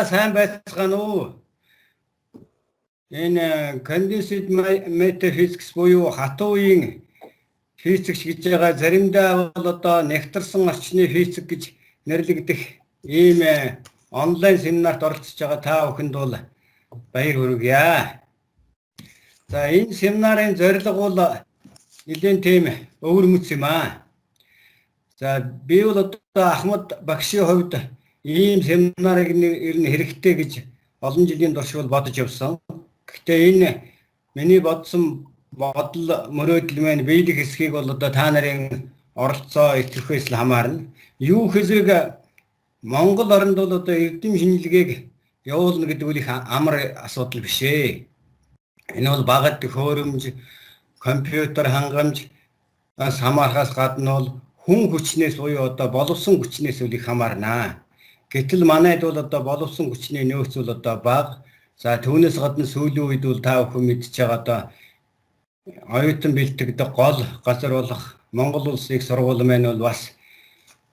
сайн байцгаана уу? Энэ condensed matter physics буюу хатуу үеийн физикс гэж байгаа заримдаа бол одоо нэгтарсан орчны физик гэж нэрлэгдэх ийм онлайн семинарт оролцож байгаа та бүхэнд бол баяр хүргье. За энэ семинарын зорилго бол нэлээд тийм өвөрмөц юм аа. За би бол одоо Ахмад багшийн хувьд ийм семинарыг ер нь хэрэгтэй гэж олон жилийн турш бол бодож явсан. Гэхдээ энэ миний бодсон бодол мөрөөдөл маань биелэх хэсгийг бол одоо та нарын оролцоо итгэхээс л хамаарна. Юу хэзээ Монгол оронд бол одоо эрдэм шинжилгээг явуулна гэдэг үл их амар асуудал биш ээ. Энэ бол багад хөөрөмж, компьютер хангамж хамаарахаас гадна бол хүн хүчнээс буюу одоо боловсон хүчнээс үл их хамаарна. Гэтэл манайд бол одоо боловсон хүчний нөөц бол одоо бага. За түүнээс гадна сүүлийн үед бол та бүхэн мэдж байгаа одоо оюутан бэлтгэдэг гол газар болох Монгол Улсын их сургууль маань бол бас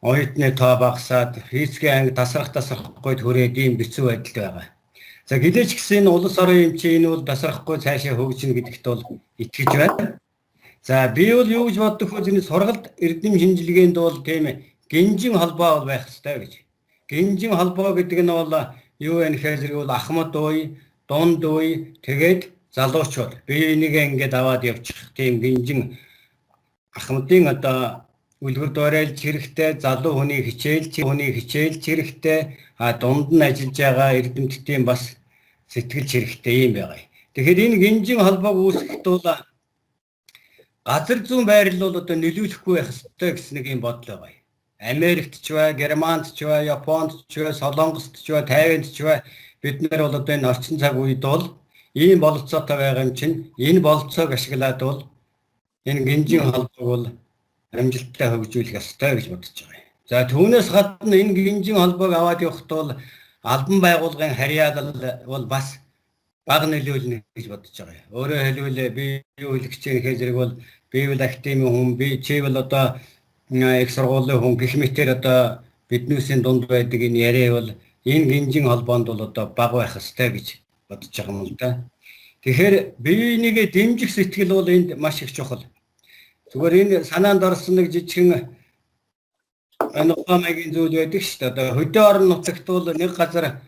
оюутны тоо багасаад физикийн анги тасрахгүй төрөөд ийм хэцүү байдалд байгаа. За гэлээч гэсэн улс орон эмчийн энэ бол тасрахгүй цаашаа хөгжинэ гэдэгт бол итгэж байна. За би бол юу гэж боддог вэ? Энэ сургалт эрдэм шинжилгээнд бол тийм гинжин холбоо бол байх хэрэгтэй гэж. Гинжин холбоо гэдэг нь бол юу вэ гэхээр бол Ахмад ууй, дунд ууй, тэгээд залуучууд бие бинийгээ ингээд аваад явчих тийм гинжин Ахмадын одоо үлгэр дуурайлж хэрэгтэй, залуу хүний хичээлч хэрэгтэй, дунд нь ажиллаж байгаа эрдэмтдийн бас сэтгэлж хэрэгтэй юм байгаа. Тэгэхээр энэ гинжин холбоог үүсгэхэд бол газар зүүн байрлал бол одоо нөлөөлөхгүй байх ёстой гэсэн нэг юм бодол байгаа. Америкт ч бай, Германд ч бай, Японд ч бай, Солонгост ч бай, Тайванд ч бай бид нар бол одоо энэ орчин цаг үед бол ийм бололцоотой байгаа юм чинь энэ бололцоог ашиглаад бол энэ гинжин холбоог бол амжилттай хөгжүүлэх ёстой гэж бодож байгаа юм. За түүнээс гадна энэ гинжин холбоог аваад явахд бол албан байгууллагын харьяалал бол бас бага нөлөөлнө гэж бодож байгаа юм. Өөрөөр хэлбэл би юу хэлэх гэж байгаа хэрэг бол би бол академийн хүн, би чи бол одоо их сургуулийн хүн гэх мэтээр одоо биднээсийн дунд байдаг энэ яриа бол энэ гинжин холбоонд бол одоо бага байх ёстой гэж бодож байгаа юм л да. Тэгэхээр биенийг дэмжих сэтгэл бол энд маш их чухал. Зүгээр энэ санаанд орсон нэг жижигхэн анхаамагийн зүйл байдаг шүү дээ. Одоо хөдөө орон нутагт бол нэг газар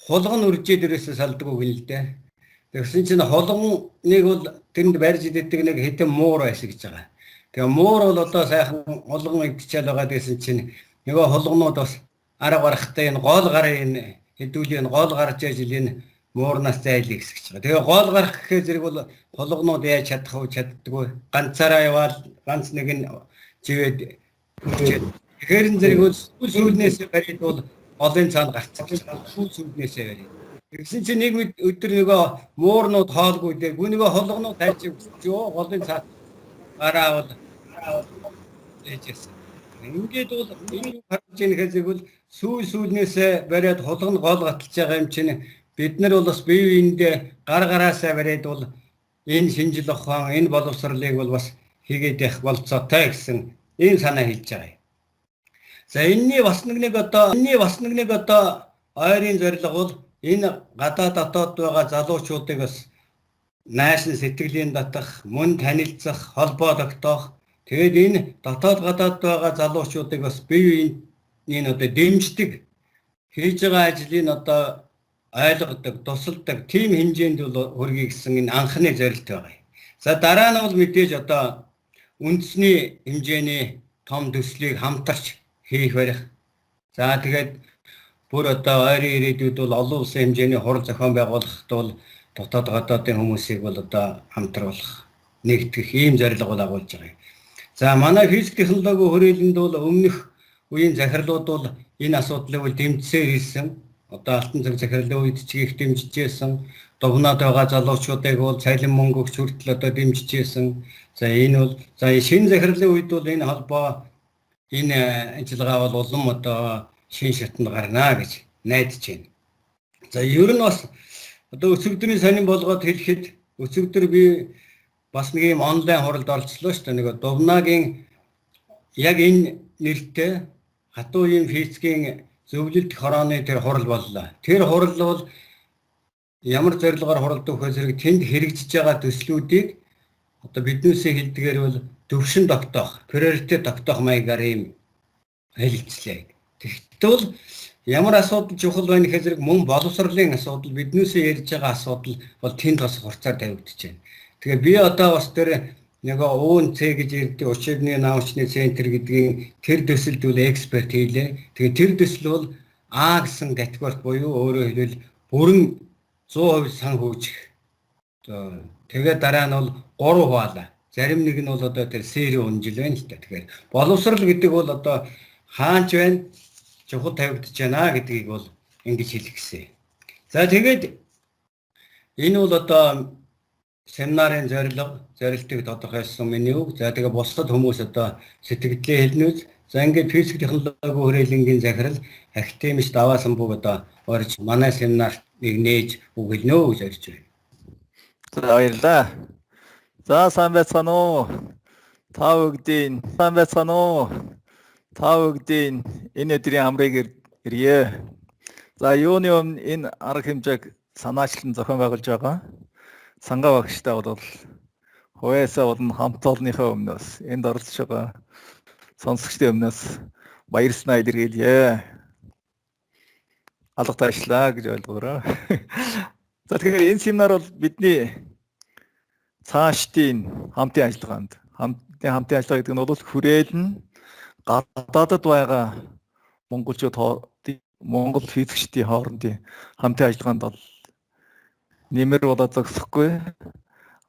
хулган үржээд ирээсээ салдаг үг юм л дээ. Тэгсэн чинь хулганыг бол тэнд барьж иддэг нэг хэдэн муур байсан гэж байгаа. Тэгээ муур бол одоо сайхан хулган идчихэл байгаа гэсэн чинь нөгөө хулганууд бас арга барахтай энэ гол гарын хэдүүлийн гол гарч ижил энэ муурнаас зайлыг гэж байгаа. Тэгээ гол гарах гэхээр зэрэг бол хулганууд яаж чадах вэ чаддгүй. Ганцаараа яваад ганц нэг нь живээд тэгэхээр энэ зэрэг бол сүүлнээс барид бол голын цаана гарцсан гэж байна. Сүүлнээсээ барид. Тэгсэн чинь нэг өдөр нөгөө муурнууд хоолгүй дээр гүнийгөө хулганууд тайлж өгчөө голын цаана гараа бол ээжээс. Ингээд бол энэ харж яах хэрэг бол сүүлнээсээ бариад хулган гол гаталж байгаа юм чинь бид нар бол бас бие биендээ гараасаа бариад бол энэ шинжил ухаан, энэ боловсролыг бол бас хийгээд явах болцоотой гэсэн ийм санаа хэлж байгаа юм. За энэний бас нэг одоо ойрын зорилго бол энэ гадаа дотоод байгаа залуучуудыг бас наашин сэтгэлийн татах, мөн танилцах, холбоо тогтоох. Тэгээд энэ дотоод гадаад байгаа залуучуудыг бас бие биенийг одоо дэмждэг, хийж байгаа ажлыг одоо ойлгодог, тусалдаг тийм хэмжээнд бол хүргэе гэсэн энэ анхны зорилт байгаа юм. За дараа нь бол мэдээж одоо үндэсний хэмжээний том төслийг хамтарч хийх барих. За тэгээд бүр одоо ойрын ирээдүйд бол олон улсын хэмжээний хурал зохион байгуулахад бол дотоод гадаадын хүмүүсийг бол одоо хамтруулах, нэгтгэх ийм зорилго бол агуулж байгаа юм. За манай физик технологи хүрээлэнд бол өмнөх үеийн захирлууд бол энэ асуудлыг бол дэмжсээр хийсэн. Одоо алтан цаг захирлын үед ч их дэмжижсэн. Довноод байгаа залуучуудыг бол цалин мөнгө өгч хүртэл одоо дэмжижсэн. За энэ бол шинэ захирлын үед бол энэ холбоо энэ ажиллагаа бол улам одоо шин шатнд гарна гэж найдаж байна. За ер нь бас одоо өсвөрийн сонин болгоод хэлэхэд өсвөр би бас нэг юм онлайн хуралд оролцлоо шүү дээ. Нэг Довнагийн яг энэ нэртэй хатуу юм физикийн зөвлөлт хорооны тэр хурал боллоо. Тэр хурал бол ямар зорилгоор хуралдах вэ зэрэг тэнд хэрэгжиж байгаа төслүүдийг одоо биднээсээ хэлдгээр бол төвшин тогтоох, приоритет тогтоох маягаар ийм хэлэлцлээ. Тэгэхдээ бол ямар асуудал чухал байна гэхээр зэрэг мөн боловсролын асуудал, биднээсээ ярьж байгаа асуудал бол тэнд бас хурцаар тавигдаж байна. Тэгээ би одоо бас тэр нэг ООН-Ц гэж ярьдаг учебны научны центр гэдгийн тэр төсөлд бол эксперт хийлээ. Тэгээ тэр төсөл бол А гэсэн категорид буюу өөрөөр хэлбэл бүрэн 100% сан хөөжих. Тэгээ дараа нь бол 3 хуваалаа. Зарим нэг нь бол одоо тэр сэрийн үнжил байна л та. Тэгэхээр боловсрал гэдэг бол одоо хаанч байна, чухал тавигдаж байна гэдгийг бол ингэж хэлэх гэсэн. За тэгээд энэ бол одоо семинарын зорилтыг тодорхойлсон миний үг. За тэгээ бусдад хүмүүс одоо сэтгэлдээ хэлнүүл. За ингээд физик технологи хүрээлэнгийн захирал академич даваасан бүг одоо орж манай семинарт нээж үг хэлнэ гэж орж байна. За баярлалаа. За сайн байцгаана уу? Та бүгдийн сайн байцгаана уу? Та бүгдийн энэ өдрийн амрыг ирье. За юуны өмнө энэ арга хэмжээг санаачлан зохион байгуулж байгаа Сангаа багштай бол хувьяасаа болон хамт олонныхоо өмнөөс энд оролцож байгаа сонсогчдын өмнөөс баяр санаа илэрхийлье. Алга таашлаа гэж ойлгоорой. За тэгэхээр энэ семинар бол бидний цаашдын хамтын ажиллагаанд хамтын ажиллагаа гэдэг нь бол хүрээлэн гадаадад байгаа монголчууд Монгол физикчдийн хоорондын хамтын ажиллагаанд бол нэмэр болоод зогсохгүй.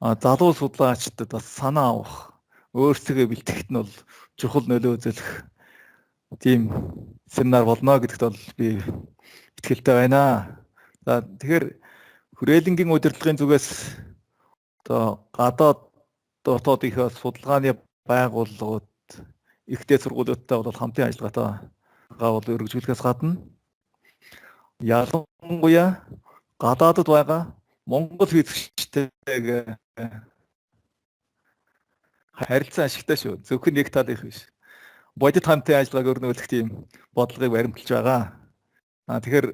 Залуу судлаачдад бас санаа авах, өөрсдөө бэлтгэхэд нь бол чухал нөлөө үзүүлэх тийм семинар болно гэдэгт бол би итгэлтэй байна. За тэгэхээр хүрээлэнгийн удирдлагын зүгээс одоо гадаад дотоод их судалгааны байгууллагууд ихтэй сургуулиудтай бол хамтын ажиллагаатай бол өргөжүүлэхээс гадна ялангуяа гадаадд байгаа Монгол физикчтэйг харилцан ашигтай шүү. Зөвхөн нэг талынх биш. Бодит хамтын ажиллагааг өрнүүлэх тийм бодлогыг баримталж байгаа. Тэгэхээр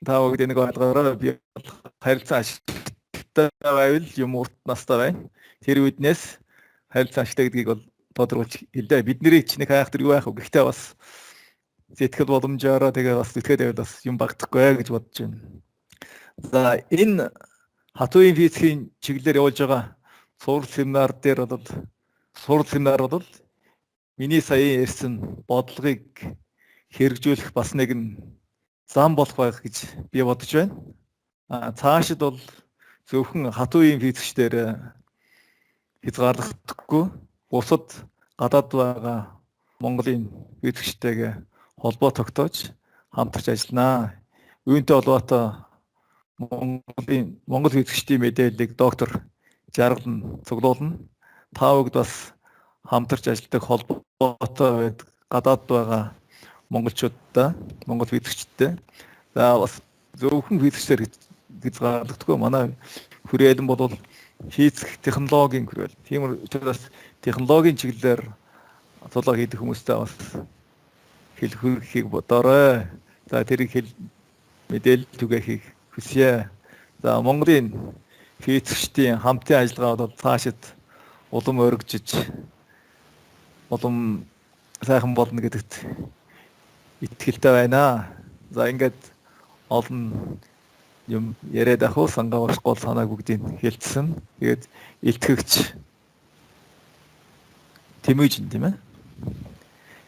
та бүгд энийг ойлгоорой. Би харилцан ашигтай байвал юм урт настай байна. Тэр үднээс харилцан ашигтай гэдгийг бол тодорхойлж хэлээ. Бидний ч нэг хайхтар юу байх вэ? Гэхдээ бас сэтгэл боломжоор тэгээ бас итгэхэд байвал бас юм багтахгүй гэж бодож байна. За энэ хатууын физикийн чиглэлээр явуулж байгаа сурал семинар бол миний сая ярьсан бодлогыг хэрэгжүүлэх бас нэгэн зам болох байх гэж би бодож байна. Цаашид бол зөвхөн хатууын физикчдээр хязгаарлагдахгүй бусад гадаад байгаа Монголын физикчтэйгээ холбоо тогтоож хамтарч ажилланаа. Үүнтэй холбоотой Монгол физикчдийн мэдээллийг доктор Жаргал цуглуулна. Та бүгд бас хамтарч ажилладаг холбоотой байдаг гадаад байгаа монголчуудтай, монгол физикчдтэй. За бас зөвхөн физикчдэр хязгаарлагдахгүй. Манай хүрээлэн бол физик технологийн хүрээлэн. Тийм учраас технологийн чиглэлээр судалгаа хийдэг хүмүүстэй бас хэлхийг бодоорой. За тэрийг мэдээлэл түгээхийг хүсье. За Монголын физикчдийн хамтын ажиллагаа бол цаашид улам өргөжж улам сайхан болно гэдэгт итгэлтэй байна. За ингээд олон юм яриад ахуу Сангаа багш гол санааг бүгдийг хэлсэн. Тэгээд илтгэгч Тэмээжин тийм ээ.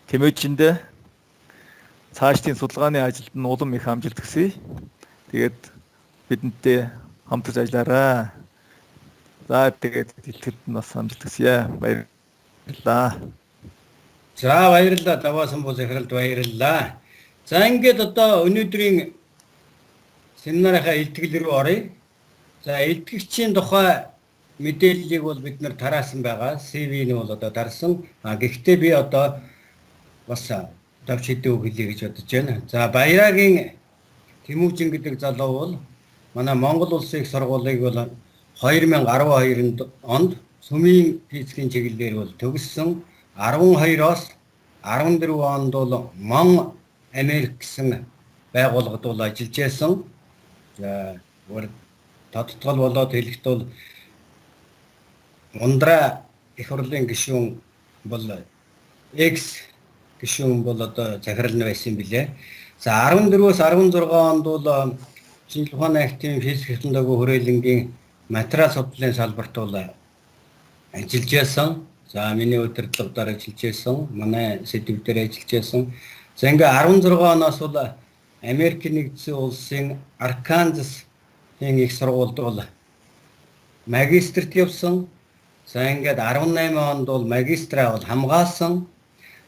Тэмээжиндээ цаашдын судалгааны ажилд нь улам их амжилт хүсье. Тэгээд бидэнтэй хамтарч ажиллаарай. За тэгээд илтгэхэд нь бас амжилт хүсье. Баярлалаа. За баярлалаа. Даваасан бул захиралд баярлалаа. За ингээд одоо өнөөдрийн семинарынхаа илтгэл рүү оръё. За илтгэгчийн тухай мэдээллийг бол бид нар тараасан байгаа. CV-ний бол одоо дарсан. Гэхдээ би одоо бас давч хэдэн үг хэлье гэж бодож байна. За Баярагийн Тэмүүжин гэдэг залуу бол манай Монгол Улсын их сургуулийг бол 2012 онд сүмийн физикийн чиглэлээр бол төгссөн. 12-оос 14 онд бол Мон Америк гэсэн байгууллагад бол ажиллаж байсан. За тодтгол болоод хэлэхэд бол Ундраа их хурлын гишүүн бол X гишүүн бол одоо захирал нь байсан билээ. За 14-өөс 16 онд бол шинжлэх ухааны актын физик технологийн хүрээлэнгийн материал судлалын салбарт бол ажиллаж байсан. За миний удирдлагаар ажиллаж байсан. Манай сэдв дээр ажиллаж байсан. За ингээ 16 оноос бол Америк нэгдсэн улсын Арканзас-ийн их сургуульд бол магистрт явсан. За ингээд 18 онд бол магистраа бол хамгаалсан.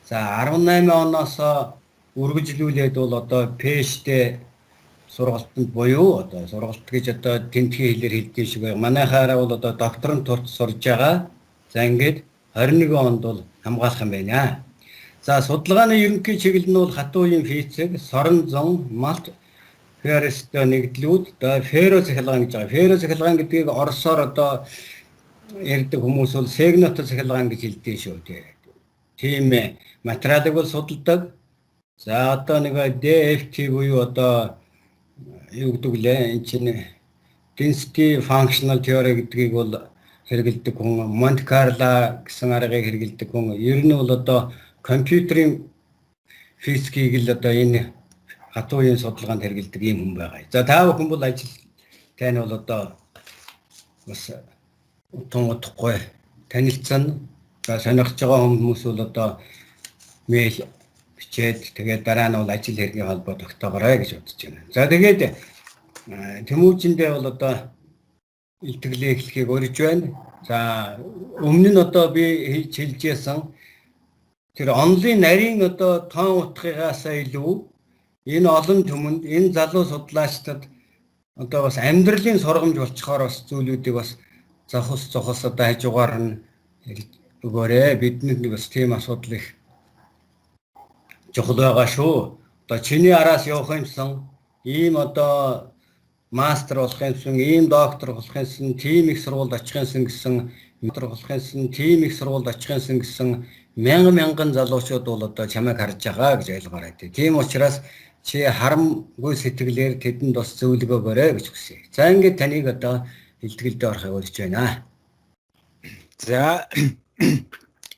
За 18 оноос үргэлжлүүлээд бол одоо PhD сургалтанд буюу одоо сургалт гэж одоо тэмдгийн хэлээр хэлдэг шиг байна. Манайхаараа бол одоо докторантурт сурж байгаа. За ингээд 21 онд бол хамгаалах юм байна. За судалгааны ерөнхий чиглэл нь бол хатуу үеийн физик, сорон зун, малт феррестэй нэгдлүүд, одоо феррозахилгаан гэж байгаа. Феррозахилгаан гэдгийг оросоор одоо ярьдаг хүмүүс бол сегнотозахилгаан гэж хэлдэг шүү дээ. Тийм материалыг бол судалдаг. За одоо нэг DFT буюу одоо юу гэдэг лээ энэ чинь density functional theory гэдгийг бол хэрэгэлдэг хүн, Monte Carlo гэсэн аргыг хэрэгэлдэг хүн. Ер нь бол одоо компьютерийн физикийг л одоо энэ хатуу үеийн судалгаанд хэрэгэлдэг юм хүн байгаа. За та бүхэн бол тань бол одоо бас утга утгагүй танилцсан. За сонирхож байгаа хүмүүс бол одоо мэйл бичээд тэгээд дараа нь бол ажил хэргийн холбоо тогтоогоорой гэж бодож байна. За тэгээд Тэмүүжиндээ бол одоо илтгэлээ эхлэхийг урьж байна. За өмнө нь одоо би хэлж яасан тэр онлын нарийн одоо тоон утгаас илүү энэ олон түмэнд энэ залуу судлаачдад одоо бас амьдралын сургамж болчихоор бас зүйлүүдийг бас зохис одоо хажуугаар нь өгөөрэй. Биднэрт бас тийм асуудал их чухал байгаа шүү. Одоо чиний араас явах юмсан ийм одоо мастер болох юмсан, ийм доктор болох юмсан, тийм их сургуульд очих юмсан гэсэн доктор болох юмсан, тийм их сургуульд очих юмсан гэсэн мянган залуучууд бол одоо чамайг харж байгаа гэж ойлгоорой. Тийм учраас чи харамгүй сэтгэлээр тэдэнд бас зөвлөгөө өгөөрэй гэж хүсье. За ингээд таныг одоо илтгэлдээ орохыг урьж байна. За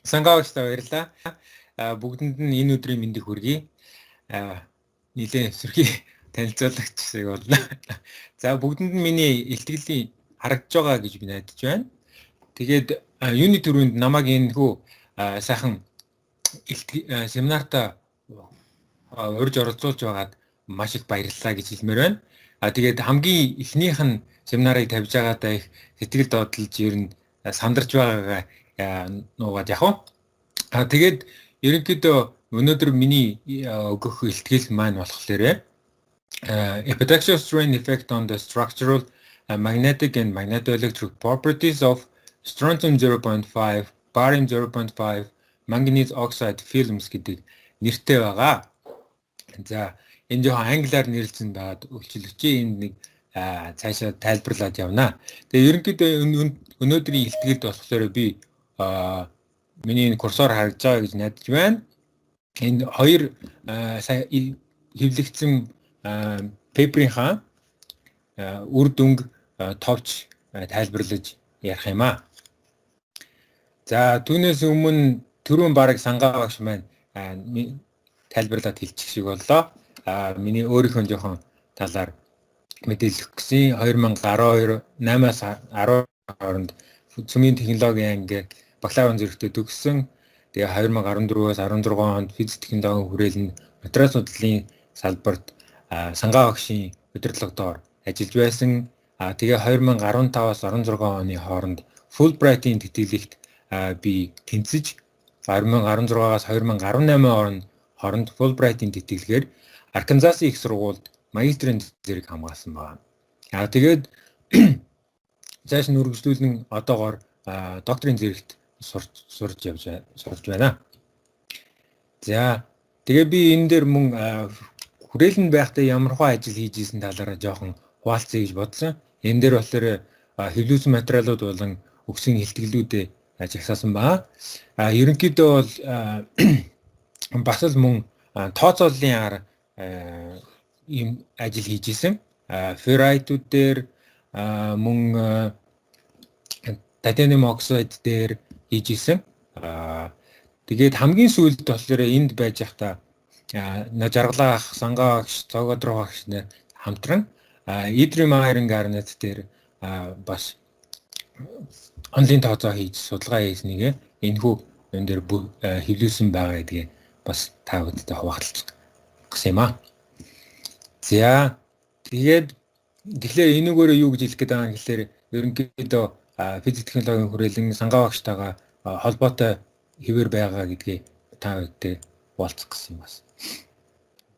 сангаагч та баярлаа. Бүгдэнд нь энэ өдрийн мэндийг хүргэе. Нилээн сөрхий танилцуулагч шиг болно. За бүгдэнд нь миний илтгэлийн харагдж байгаа гэж би найдаж байна. Тэгээд юуны төрөнд намайг энэхүү сайхан семинартаа урьж оролцуулж байгаад маш их баярлалаа гэж хэлмээр байна. Тэгээд хамгийн эхнийх нь семинарыг тавьж байгаадаа их сэтгэл додолж ер нь сандарч байгаагаа нуугаад явах. Тэгээд ерөнхийдөө өнөөдөр миний өгөх илтгэл маань болохоор epitaxial strain effect on the structural, magnetic and magnetoelectric properties of strontium 0.5, barium 0.5, manganese oxide films гэдэг нэртэй байгаа. За энэ жоохон англиар нэрлсэн байгаад өвчлөгчийн энд нэг цаашаа тайлбарлаад явна. Тэгээ ерөнхийдөө өнөөдрийн илтгэлд болохоор би миний энэ курсоор харагдж байгаа гэж найдаж байна. Энэ хоёр хэвлэгдсэн пейперийнхаа үр дүнг товч тайлбарлаж ярих юм аа. За түүнээс өмнө түрүүн бараг сангаа багш маань тайлбарлаад хэлчих шиг боллоо. Миний өөрийнхөө жоохон талаар мэдээлэх гэсэн 2012 8-аас 10 хооронд цөмийн технологийн анги бакалаврын зэрэгтээ төгссөн. Тэгээ 2014-өөс 16 онд физик технологийн хүрээлэнд материал судлалын салбарт сангаа багшийн удирдлагадор ажиллаж байсан. Тэгээ 2015-аас 16 оны хооронд Fulbright-ийн тэтгэлэгт би тэнцэж 2016-аас 2018 хооронд Fulbright-ийн тэтгэлгээр Арканзас их сургуульд магистрийн зэрэг хамгаалсан байна. Тэгээд цааш нь үргэлжлүүлэн одоогоор докторийн зэрэгт сурж байна. За тэгээ би энэ дээр мөн хүрээлэнд байхдаа ямархуу ажил хийж исэн талаараа жоохон хуваалцъя гэж бодсон. Энэ дээр болохоор хэвлүүлсэн материалууд болон өгсөн илтгэлүүдээ жагсаасан байна. Ерөнхийдөө бол бас л мөн тооцооллын арга ийм ажил хийж исэн. Ferrite-үүд дээр мөн titanium oxide дээр хийж исэн. Тэгээд хамгийн сүүлд болохоор энд байж байхдаа жаргалаа ах, сангаа агш, цогодроо агш нэр хамтран Idrim-Iron Garnet дээр бас онлайн тооцоо хийж судалгаа хийснийг энэхүү энэ дээр хэвлүүлсэн байгаа гэдгээ бас та бүдтэй хуваалцах гэсэн юм аа. За тэгээд тэгэхээр энэгээр юу гэж хэлэх гээд байгаа юм гэхээр ерөнхийдөө физик технологийн хүрээлэн сангаа багштайгаа холбоотой хэвээр байгаа гэдгийг та бүдтэй хуваалцах гэсэн юм бас.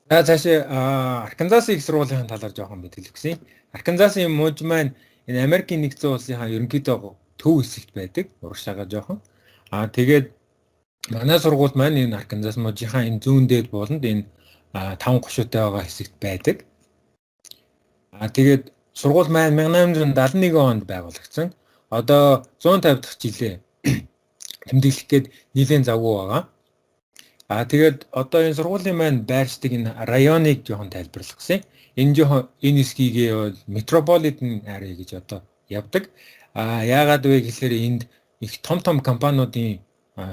За цаашаа Арканзасын их сургуулийн талаар жоохон мэдээлэх гэсэн. Арканзасын мужи маань энэ Америкийн нэгдсэн улсынхаа ерөнхийдөө төв хэсэгт байдаг. Урагшаага жоохон. Тэгээд манай сургууль маань энэ Арканзас мужийнхаа энэ зүүн дээд бууланд энэ 5 гушуутай байгаа хэсэгт байдаг. Тэгээд сургууль маань 1871 онд байгуулагдсан. Одоо 150 дахь жилээ тэмдэглэх гээд нэлээд завгүй байгаа. Тэгээд одоо энэ сургуулийн маань байршдаг энэ районыг жоохон тайлбарлах гэсэн. Энэ хэсгийг бол метрополитен area гэж одоо явдаг. Яагаад вэ гэхээр энд их том компаниудын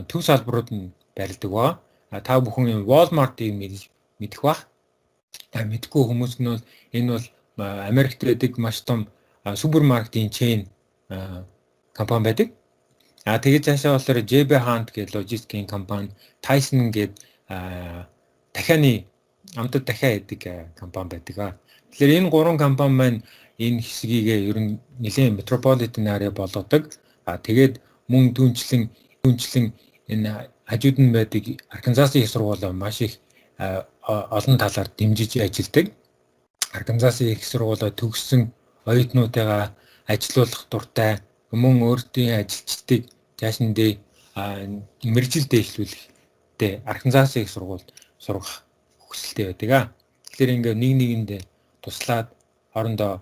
төв салбарууд нь барилдаг ба та бүхэн Walmart-ыг мэдэх бах. Мэдгүй хүмүүс нь бол энэ бол Америкт байдаг маш том супермаркетын чейн компани байдаг. Тэгээд цаашаа болохоор JB Hunt гэх логистикийн компани, Tyson гэдэг дахианы амтд дахиа гэдэг компани байдаг. Тэгэхээр энэ гурван компани маань энэ хэсгийг ер нь нэлээд метрополитен area болгодог. Тэгээд мөн түнчлэн энэ хажууд нь байдаг Арканзасын их сургууль маш их олон талаар дэмжиж ажилладаг. Арканзасын их сургуулиа төгссөн оюутнуудаа ажилуулах дуртай, мөн өөртөө ажилчдыг цаашдаа мэргэжилдээ эхлүүлэхдээ Арканзасын их сургуульд сурах хүсэлтэй байдаг. Тэгэхээр ингээ нэг нэгэндээ туслаад хоорондоо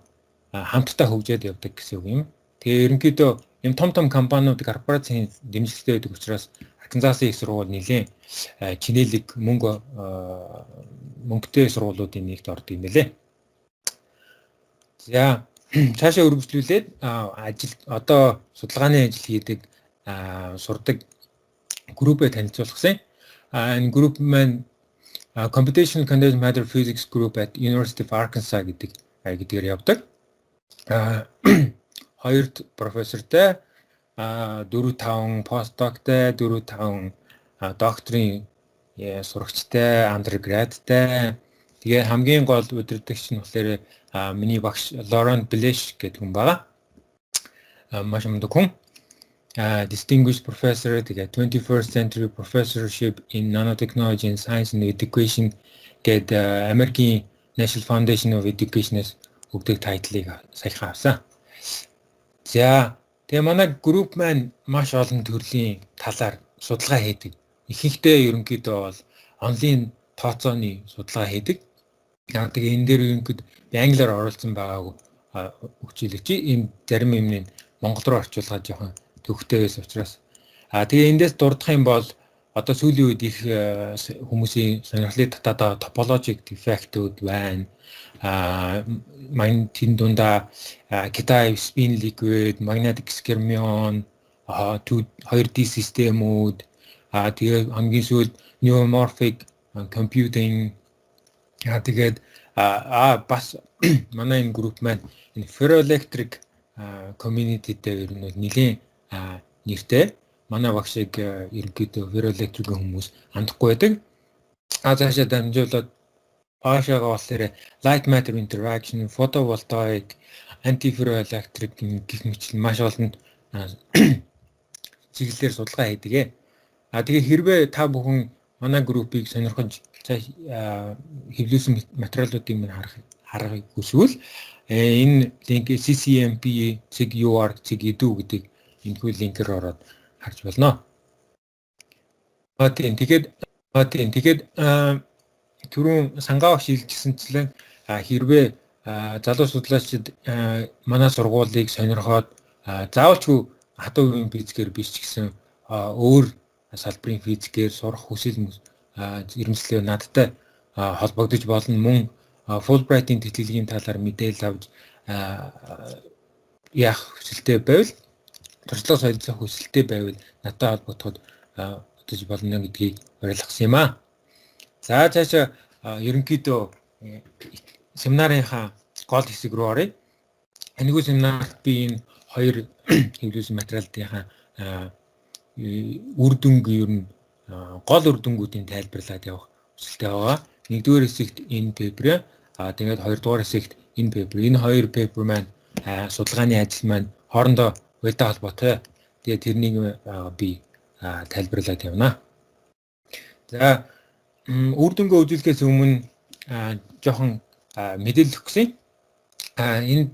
хамтдаа хөгжөөд явдаг гэсэн үг юм. Тэгээ ерөнхийдөө ийм том компаниуд корпорацийн дэмжлэгтэй байдаг учраас Арканзасын их сургууль нэлээд чинэлэг мөнгөтэй сургуулиудын нэгт ордог юм байлээ. За цаашаа үргэлжлүүлээд ажил одоо судалгааны ажил хийдэг сурдаг группээ танилцуулах гэсэн. Энэ групп маань Computational Condensed Matter Physics Group at University of Arkansas гэдгээр явдаг. Хоёрт профессортай, 4-5 постдоктай, 4-5 докторийн сурагчтай, undergradтай. Тэгээ хамгийн гол удирдагч нь болохоор миний багш Laurent Blech гэдэг хүн байгаа. Маш мундаг хүн. Distinguished professor, тэгээ 21st century professorship in nanotechnology and science and education гэдэг American National Foundation of Education-с өгдөг тайтлыг саяхан авсан. За тэгээ манай групп маань маш олон төрлийн талаар судалгаа хийдэг. Ихэнхдээ ерөнхийдөө бол онлайн тооцооны судалгаа хийдэг. Тэгээ энэ дээр ерөнхийдөө англиар оруулсан байгаагүй өгчүүлэг чи энэ зарим юмны монгол руу орчуулгаад жоохон төвхтэй байсан учраас тэгээ эндээс дурдах юм бол одоо сүүлийн үед их хүмүүсийн сонирхлыг татаад topologic defect-үүд байна. Мань тэн дундаа Китай spin liquid, magnetic skyrmion, 2D системүүд, тэгээ хамгийн сүүлд neuromorphic computing тэгээд бас манай энэ групп маань энэ ferroelectric community дээр ер нь нэлийн нэртэй манай багшийг ерөнхийдөө ferroelectric хүмүүс хандахгүй байдаг. Цаашаа дамжуулаад Аашаага болохоор light matter interaction, photovoltaic, anti-ferroelectric гэх мэтлэн маш олон чиглэлээр судалгаа хийдэг. Тэгээ хэрвээ та бүхэн манай группийг сонирхож хэвлүүлсэн материалуудыг минь харахыг хүсвэл энэ линк ccmp.org.edu гэдэг энэхүү линкээр ороод харж болно. Тэгээд түрүүн сангаа багш хэлжсэнчлэн хэрвээ залуу судлаачид манай сургуулийг сонирхоод заавалчгүй хатуу үеийн физикээр биш ч гэсэн өөр салбарын физикээр сурах хүсэл эрмэлзлээ надтай холбогдож болно. Мөн Fulbright-ийн тэтгэлгийн талаар мэдээлэл авч яах хүсэлтэй байвал туршлага солилцох хүсэлтэй байвал надтай холбогдоход удаж болно гэдгийг ойлгосон юм аа. За цаашаа ерөнхийдөө семинарынхаа гол хэсэг рүү оръё. Энэхүү семинарт би энэ хоёр хэвлүүлсэн материалынхаа үр дүнг ер нь гол үр дүнгуудыг тайлбарлаад явах хүсэлтэй байгаа. Нэгдүгээр хэсэгт энэ пейпер, тэгээд хоёрдугаар хэсэгт энэ пейпер. Энэ хоёр пейпер маань судалгааны ажил маань хоорондоо уялдаа холбоотой. Тэгээд тэрнийг би тайлбарлаад явна. За үр дүнгээ үзүүлэхээс өмнө жоохон мэдээлэл өгсөн. Энэ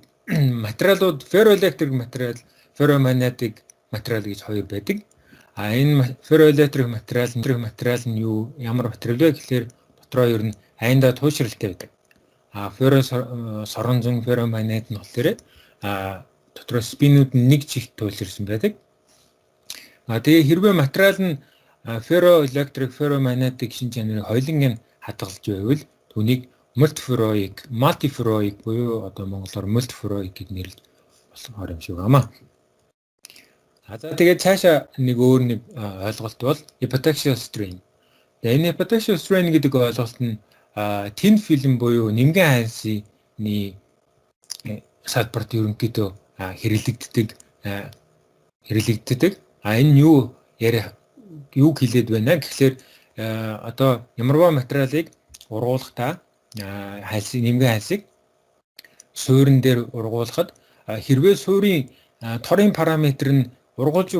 материалууд ferroelectric материал, ferromagnetic материал гэж хоёр байдаг. Энэ ferroelectric материал нь юу, ямар материал вэ гэхээр дотроо ер нь аяндаа туушралтай байдаг. Ferro соронзон ferromagnet нь болохоор дотроо спинүүд нь нэг чигт туушрсан байдаг. Тэгээ хэрвээ материал нь ferroelectric, ferromagnetic шин чанарыг хоёуланг нь хадгалж байвал түүнийг multiferroic буюу одоо монголоор multiferroic гэж нэрлэж болохоор юм шиг байна. За тэгээд цаашаа нэг өөр нэг ойлголт бол epitaxial strain. Тэгээд энэ epitaxial strain гэдэг ойлголт нь thin film буюу нимгэн хайлсны салбарт ерөнхийдөө хэрэглэгддэг. Энэ юу хэлээд байна гэхээр одоо ямарваа материалыг ургуулгахдаа нимгэн хайлсыг суурин дээр ургуулхад хэрвээ суурийн торын параметр нь ургуулж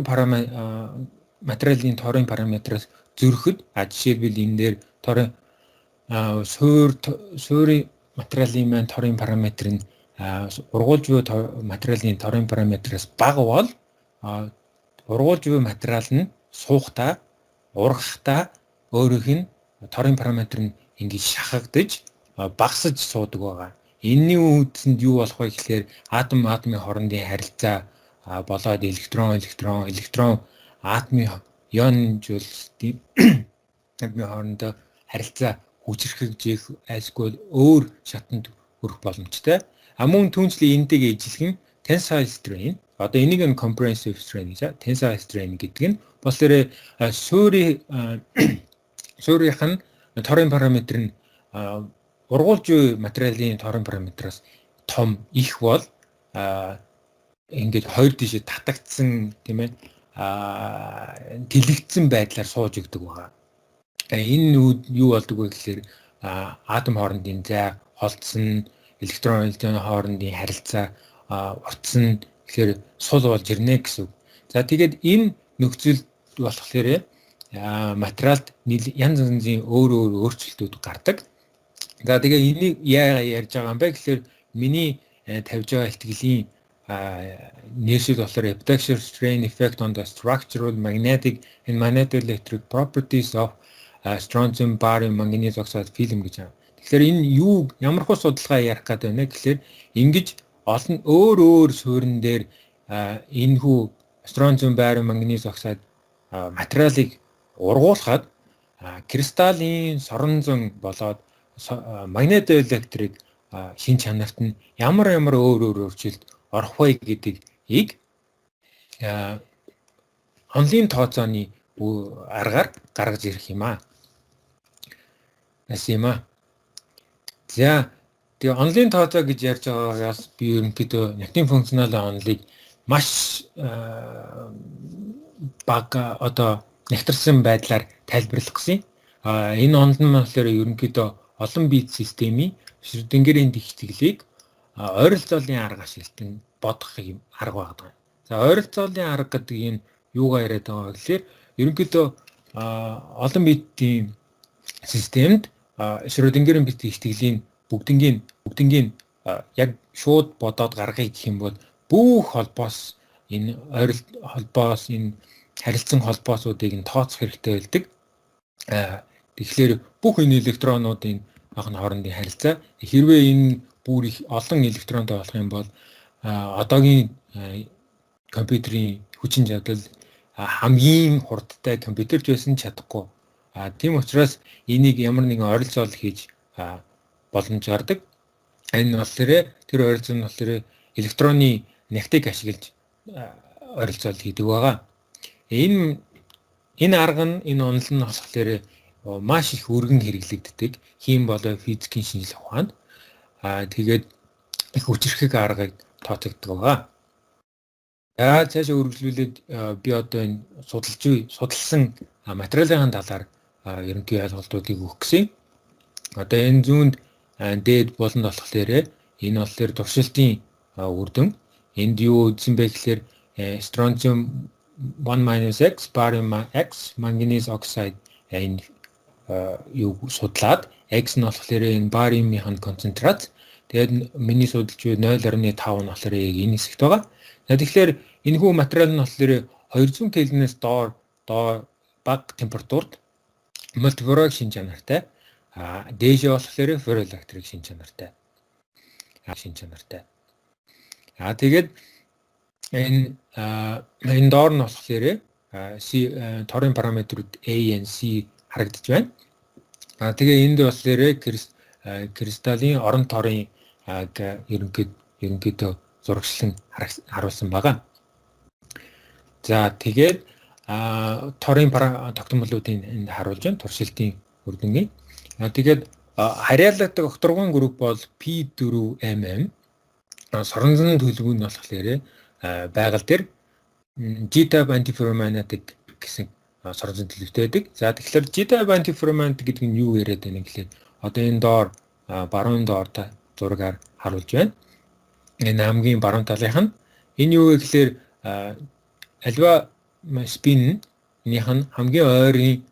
материалын торын параметраас зөрөхөд жишээлбэл энэ дээр торын суурийн материалын маань торын параметр нь ургуулж буй материалын торын параметраас бага бол ургуулж буй материал нь суухдаа ургахтаа өөрийнх нь торын параметр нь ингэж шахагдаж багасж суудаг байгаа. Энэний үүдэнд юу болох вэ гэхээр атомын хоорондын харилцаа болоод электрон атомын ион зүйлсийн атомын хоорондоо харилцаа хүчрхэгжих айлсгүй өөр шатанд хүрэх боломжтой. Мөн түүнчлэн энэтэйг ижилхэн tensile strain. Одоо энийг нь comprehensive strain гэж tensile strain гэдэг нь болохоор суурийнх нь торын параметр нь ургуулж буй материалын торын параметраас том их бол ингээд хоёр тишээ татагдсан тийм ээ тэлэгдсэн байдлаар сууж өгдөг байгаа. Энэ юу болдог вэ гэхээр атом хоорондын зай холдсон, электрон хоорондын харилцаа уртсан тэгэхээр сул болж ирнэ гэсэн үг. За тэгээд энэ нөхцөл болохоор материалд янз янзын өөр өөрчлөлтүүд гардаг. За тэгээ энийг яаж байгаа юм бэ гэхээр миний тавьж байгаа ихтгэлийн нэршил болохоор epitaxial strain effect on the structural magnetic and magnetoelectric properties of strontium, barium, manganese oxide film гэж байна. Тэгэхээр энэ юу ямар хөө судалгаа ярих гэдэг вэ гэхээр ингэж олон өөр суурин дээр энэхүү strontium, barium, manganese oxide материалыг ургуулхад кристаллын соронзон болоод магнетоэлектрик шин чанарт нь ямар өөр өөрчлөлт орох вэ гэдгийг онлын тооцооны аргаар гаргаж ирэх юм аа. Асима. За тэгээ онлын тооцоо гэж ярьж байгаагаас би ерөнхийдөө нягтын функционал онлыг маш бага одоо нэгтэрсэн байдлаар тайлбарлах гэсэн. Энэ онл нь болохоор ерөнхийдөө олон бит системийн ширдэнгэрийн тэгтгэлийг ойролцоолын арга ашиглан бодох юм арга байдаг. За ойролцоолын арга гэдэг нь юугаар яриад байгаа гэхээр ерөнхийдөө олон битийн системд ширдэнгэрийн бит тэгтгэлийн бүгднгийн яг шууд бодоод гаргахыг гэх юм бол бүх холбоос энэ холбоос энэ харилцан холбоосуудыг нь тооцох хэрэгтэй байдаг. Тэгэхээр бүх энэ электронуудын хоорондын харилцаа хэрвээ энэ бүр их олон электронтой болох юм бол одоогийн компьютерийн хүчин чадал хамгийн хурдтай компьютерч байсан чадахгүй Тийм учраас энийг ямар нэгэн ойролцоол хийж боломж гардаг. Энэ болохоор тэр ойролцоо нь болохоор электроны нягтыг ашиглаж ойролцоол хийдэг байгаа. Энэ арга нь энэ онол нь болохоор маш их өргөн хэрэглэгддэг. Хийм болоо физикийн шинжилгээ ухаанд тэгээд их хүчрхэг аргыг тооцогддог байгаа. За цаашаа үргэлжлүүлээд би одоо энэ судалсан материалын талаар ерөнхий ойлголтуудыг өгөх гэсэн. Одоо энэ зүүнд дээд болонд болохоор энэ болохоор туршилтын үр дүн. Энд юу үзсэн бэ гэхээр strontium 1-X, barium X, manganese oxide энэ юу судлаад X нь болохоор энэ barium-ийн концентрат. Тэгээд миний судалж буй 0.5 нь болохоор яг энэ хэсэгт байгаа. Тэгэхээр энэхүү материал нь болохоор 200 Кельвинээс доор бага температурт мультифлорог шин чанартай. Дээшээ болохоор флоролактрик шин чанартай. Тэгээд энэ доор нь болохоор торын параметрууд A and C харагдаж байна. Тэгээ энд болохоор кристаллын орон торын ерөнхийдөө зурагчлан харуулсан байгаа. За тэгээд торын тогтмолуудыг энд харуулж байна. Туршилтын үр дүнгийн. Тэгээд харьяалагддаг окторгон групп бол P4MM. Соронзон төлөвүүд нь болохоор байгаль дээр G-type antiferromagnetic гэсэн соронзон төлөвтэй байдаг. За тэгэхээр G-type antiferromagnetic гэдэг нь юу яриад байна гэхлээр одоо энэ доор баруун доор зургаар харуулж байна. Энэ хамгийн баруун талынх нь энэ юу вэ гэхлээр альва спиннийх нь хамгийн ойрын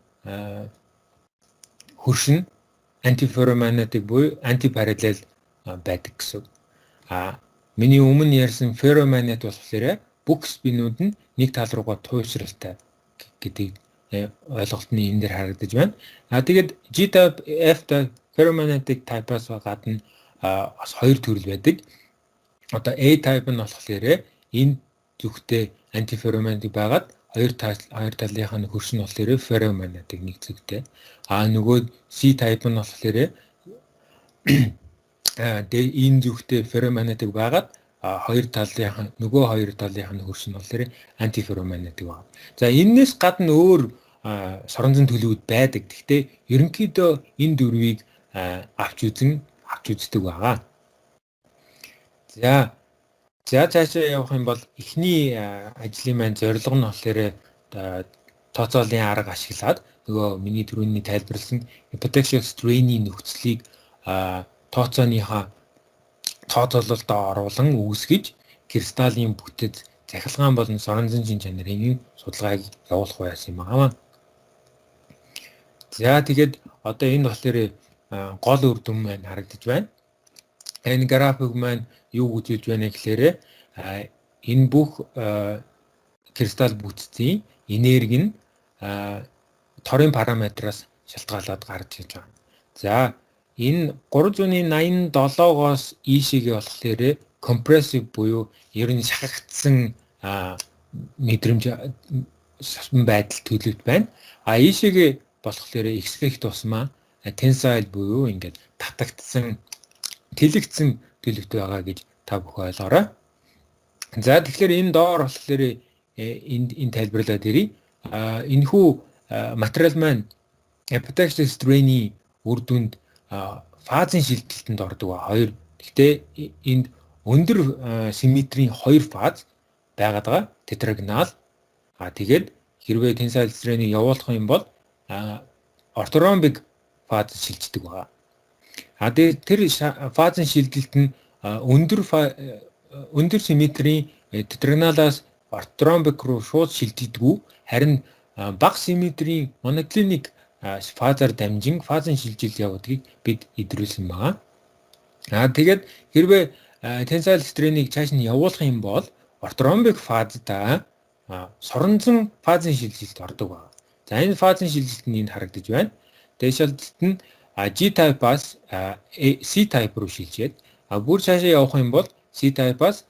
хөрш нь антиферромагнетик буюу антипараллел байдаг гэсэн. Миний өмнө ярьсан ферромагнет болохоор бүх спинүүд нь нэг тал руугаа туйшралтай гэдэг ойлголт нь энэ дээр харагдаж байна. Тэгээд G-type, F-type ferromagnetic type-аас гадна бас хоёр төрөл байдаг. Одоо A-type нь болохоор энэ зүгтээ антиферромагнетик байгаад хоёр талынх нь хөрш нь болохоор ferromagnetic нэг зүгтээ. Нөгөө C-type нь болохоор энэ зүгтээ ferromagnetic байгаад нөгөө хоёр талынх нь хөрш нь болохоор антиферромагнетик байна. За энэс гадна өөр соронзон төлөвүүд байдаг. Гэхдээ ерөнхийдөө энэ дөрвийг авч үздэг байгаа. За цаашаа явах юм бол эхний ажлын маань зорилго нь болохоор тооцоолын арга ашиглаад нөгөө миний түрүүний тайлбарлсан epitaxial strain-ийн нөхцөлийг тооцооныхаа тооцоололдоо оруулан үүсгэж кристаллын бүтэц захилгаан болон соронзон шин чанарын судалгааг явуулах байсан юм аа. За тэгээд одоо энэ болохоор гол үр дүн маань харагдаж байна. Энэ график маань юу үзүүлж байна гэхээр энэ бүх кристалл бүтцийн энерги нь торын параметраас шалтгаалаад гарч ирж байгаа. За энэ 387-оос ийшээгээ болохоор компрессив буюу ер нь шахагдсан мэдрэмж байдал төлөвт байна. Ийшээгээ болохоор expect тусмаа tensile буюу ингээд татагдсан тэлэгдсэн төлөвт байгаа гэж та бүхэн ойлгоорой. За тэгэхээр энэ доор болохоор энэ тайлбарлаад ирье. Энэхүү материал маань epitaxial strain-ийн үр дүнд фазын шилжилтэнд ордог ба хоёр. Гэхдээ энд өндөр симметрийн хоёр фаз байгаад байгаа. Тетрагонал. Тэгээд хэрвээ tensile strain-ийг явуулах юм бол ортромбик фаз шилждэг байгаа. Тэгээд тэр фазын шилжилт нь өндөр симметрийн тетрагоналаас ортромбик руу шууд шилждэггүй. Харин бага симметрийн моноклиник фазаар дамжин фазын шилжилт явуудгийг бид илрүүлсэн байгаа. Тэгээд хэрвээ tensile strain-ийг цааш нь явуулах юм бол ортромбик фазда соронзон фазын шилжилт ордог байна. За энэ фазын шилжилт нь энд харагдаж байна. Тэгээд шилжилт нь G-type-аас C-type руу шилжээд бүр цаашаа явах юм бол C-type-аас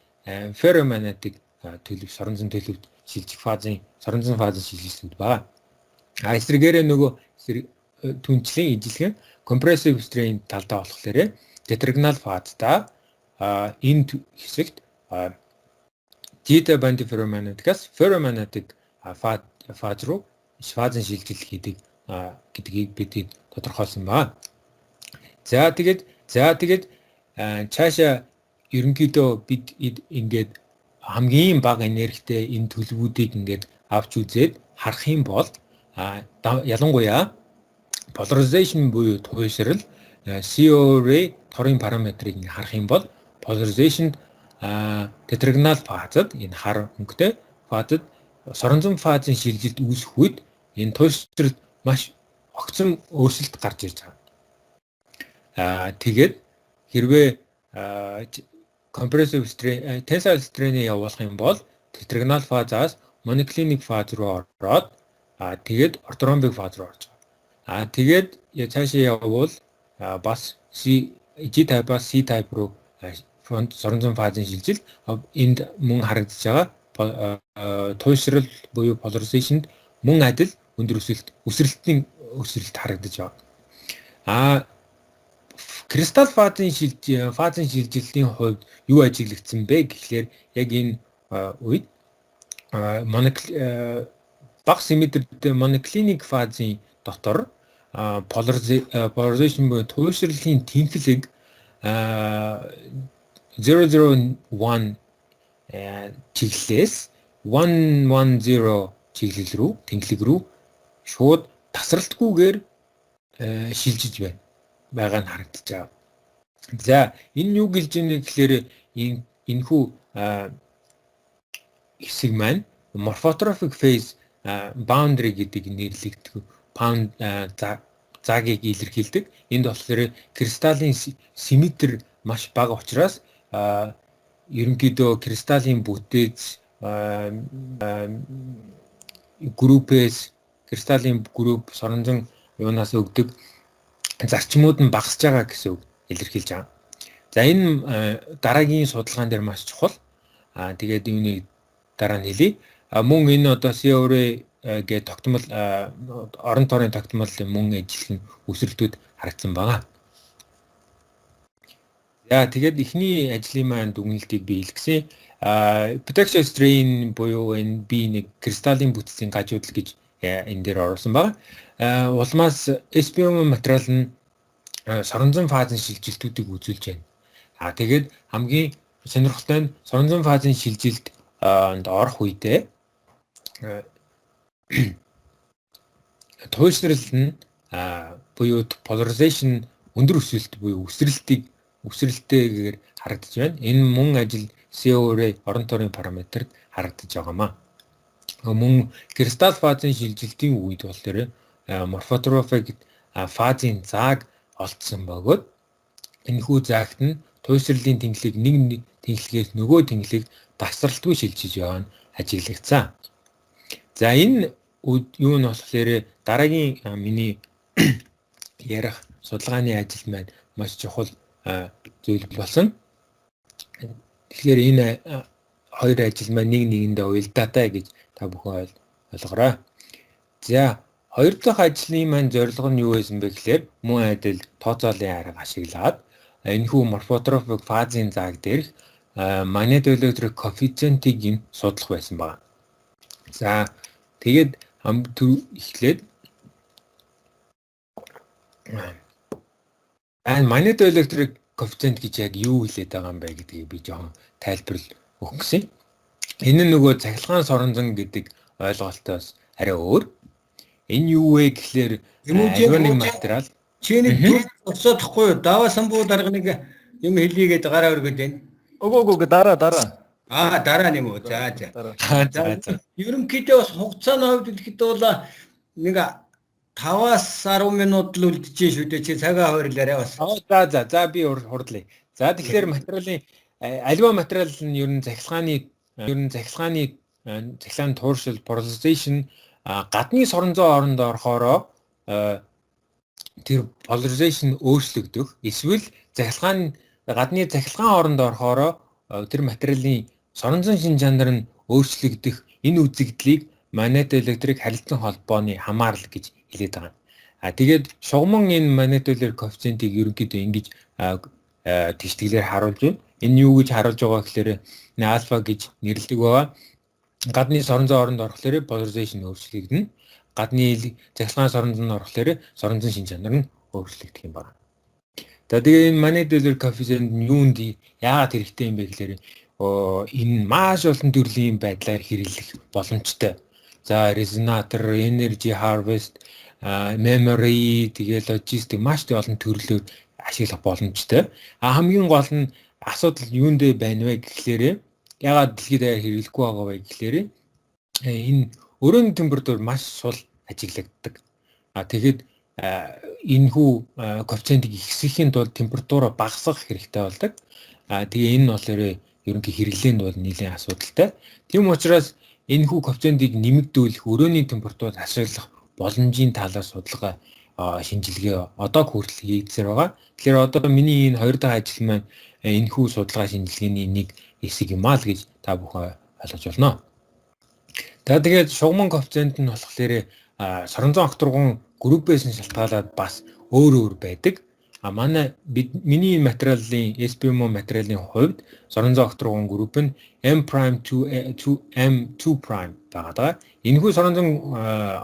ferromagnetic төлөв соронзон төлөвт шилжих фазын соронзон фазын шилжилтүүд байна. Эсвэргээрээ нөгөө түнчлийн ижилхэн compressive strain талдаа болохоор tetragonal фазда энэ хэсэгт G-type antiferromagnetic-аас ferromagnetic фаз руу фазын шилжил хийдэг гэдгийг бид тодорхойлсон байна. За тэгээд цаашаа ерөнхийдөө бид ингээд хамгийн бага энергитэй энэ төлөвүүдийг ингээд авч үзээд харах юм бол ялангуяа polarization буюу туйшрал CO-ray торын параметрыг харах юм бол polarization tetragonal фазад энэ хар өнгөтэй фазад соронзон фазын шилжилт үүсэх үед энэ туйшралд маш огцом өөрчлөлт гарч ирж байгаа. Тэгээд хэрвээ compressive strain tensile strain-ийг явуулах юм бол tetragonal фазаас monoclinic фаз руу ороод тэгээд orthorhombic фаз руу орж байгаа. Тэгээд цаашаа явбал бас G-type-аас C-type руу соронзон фазын шилжилт энд мөн харагдаж байгаа туйшрал буюу polarization мөн адил өндөр өсрэлтийн өсрэлт харагдаж байгаа. Кристалл фазын шилжилтийн хувьд юу ажиглагдсан бэ гэхлээр яг энэ үед бага симметртэй monoклиник фазын дотор polarization буюу туйшрлын тэнхлэг 001 чиглэлээс 110 чиглэл рүү тэнхлэг рүү шууд тасралтгүйгээр шилжиж байгаа нь харагдаж байгаа. За энэ юу гэлж ийнэ гэхээр энэхүү хэсэг маань morphotrophic phase boundary гэдэг нэрлэгдэх заагийг илэрхийлдэг. Энд болохоор кристаллын симметр маш бага учраас ерөнхийдөө кристаллын бүтээц кристаллын групп соронзон юунаас өгдөг зарчмууд нь багасж байгаа гэсэн үг илэрхийлж байгаа. За энэ дараагийн судалгаан дээр маш чухал. Тэгээд юуны дараа нь хэлье. Мөн энэ одоо CO-ray гэдэг тогтмол орон тойрны тогтмол мөн ажиллах өсрэлтүүд харагдсан байгаа. За тэгээд эхний ажлын маань дүгнэлтийг би илгэсэн. Protection strain буюу энэ би нэг кристаллын бүтцийн гажуудал гэж энэ дээр оруулсан байгаа. Улмаас SPM материал нь соронзон фазын шилжилтүүдийг үзүүлж байна. Тэгээд хамгийн сонирхолтой нь соронзон фазын шилжилт орох үедээ туйшрал нь буюу polarization өндөр өсөлт буюу өсрэлтэйгээр харагдаж байна. Энэ мөн ажил CO-ray орон тойрны параметрт харагдаж байгаамаа. Мөн кристалл фазын шилжилтийн үед болохоор morphotrophic фазын зааг олдсон бөгөөд энэхүү заагт нь туйшрлын тэнхлэг нэг тэнхлэгээс нөгөө тэнхлэг тасралтгүй шилжиж байгаа нь ажиглагдсан. За энэ юу нь болохоор дараагийн миний ярих судалгааны ажил маань маш чухал зүйл болсон. Тэгэхээр энэ хоёр ажил маань нэгэндээ уялдаатай гэж та бүхэн ойлгоорой. За хоёр дахь ажлын маань зорилго нь юу байсан бэ гэхээр мөн адил тооцоолын арга ашиглаад энэхүү morphotrophic фазын зааг дээрх magneto-electric coefficient-ийг судлах байсан байна. За тэгээд эхлээд magneto-electric coefficient гэж яг юу хэлээд байгаа юм бэ гэдгийг би жоохон тайлбарлал өгөх гэсэн. Энэ нөгөө цахилгаан соронзон гэдэг ойлголтоос арай өөр. Энэ юу вэ гэхлээр нэг материал чиний тусахгүй даваасан буу дарга нэг юм хэлийгээд гараа өргөд байна. Өгөө дараа. Дараа нэм үү. За. Ерөнхийдөө бас хугацааны хувьд хэлэхэд бол нэг 5-аас 10 минут л үлдчихэж шүү дээ. Чи цагаа хойрлаарай бас. За би хурдлая. За тэгэхээр материалын альва материал нь ер нь захилгааны тууршил polarization гадны соронзон оронд орохороо тэр polarization өөрчлөгдөх эсвэл гадны захилгаан оронд орохороо тэр материалын соронзон шин чанар нь өөрчлөгдөх энэ үзэгдлийг magneto-electric харилцан холбооны хамаарлал гэж хэлээд байгаа. Тэгээд шугамн энэ манипуляр коэффициентийг ерөнхийдөө ингэж тэгшгэлээр харуулж байна. Энэ юу гэж харуулж байгаа гэхээр альфа гэж нэрлэдэг байгаа. Гадны соронзон оронд орохлоор polarization өөрчлөгдөнө. Гадны цахилгаан соронзонд орохлоор соронзон шин чанар нь өөрчлөгдөх юм байна. За тэгээ энэ манипуляр коэффициент нь юунд яагаад хэрэгтэй юм бэ гэхээр энэ маш олон төрлийн байдлаар хэрэглэх боломжтой. За резонатор, energy harvest, memory, тэгээ logistic маш олон төрлөөр ашиглах боломжтой. Хамгийн гол нь асуудал юунд байна вэ гэхээр яагаад дэлхийд даяар хэрэглэхгүй байгаа вэ гэхээр энэ өрөөний температур маш сул ажиглагддаг. Тэгэхэд энэ хүү коэффициентийг ихсэхийн тулд температураа багасгах хэрэгтэй болдог. Тэгээ энэ нь болохоор ерөнхий хэрэглээнд бол нэлээд асуудалтай. Тийм учраас энэ хүү коэффициентийг нэмэгдүүлэх өрөөний температурыг ашиглах боломжийн талаар судалгаа шинжилгээ одоо хүртэл хийгдсээр байгаа. Тэгэхээр одоо миний энэ 2 дахь ажил маань энэ хүү судалгаа шинжилгээний нэг хэсэг юм аа л гэж та бүхэн ойлгож байна. Тэгээд шугамн коэффициент нь болохоор соронзон окторгон группээс нь шалтгаалаад бас өөр байдаг. Манай миний материалын SPMO материалын хувьд соронзон окторгон групп нь M' to M2' байгаа. Энэхүү соронзон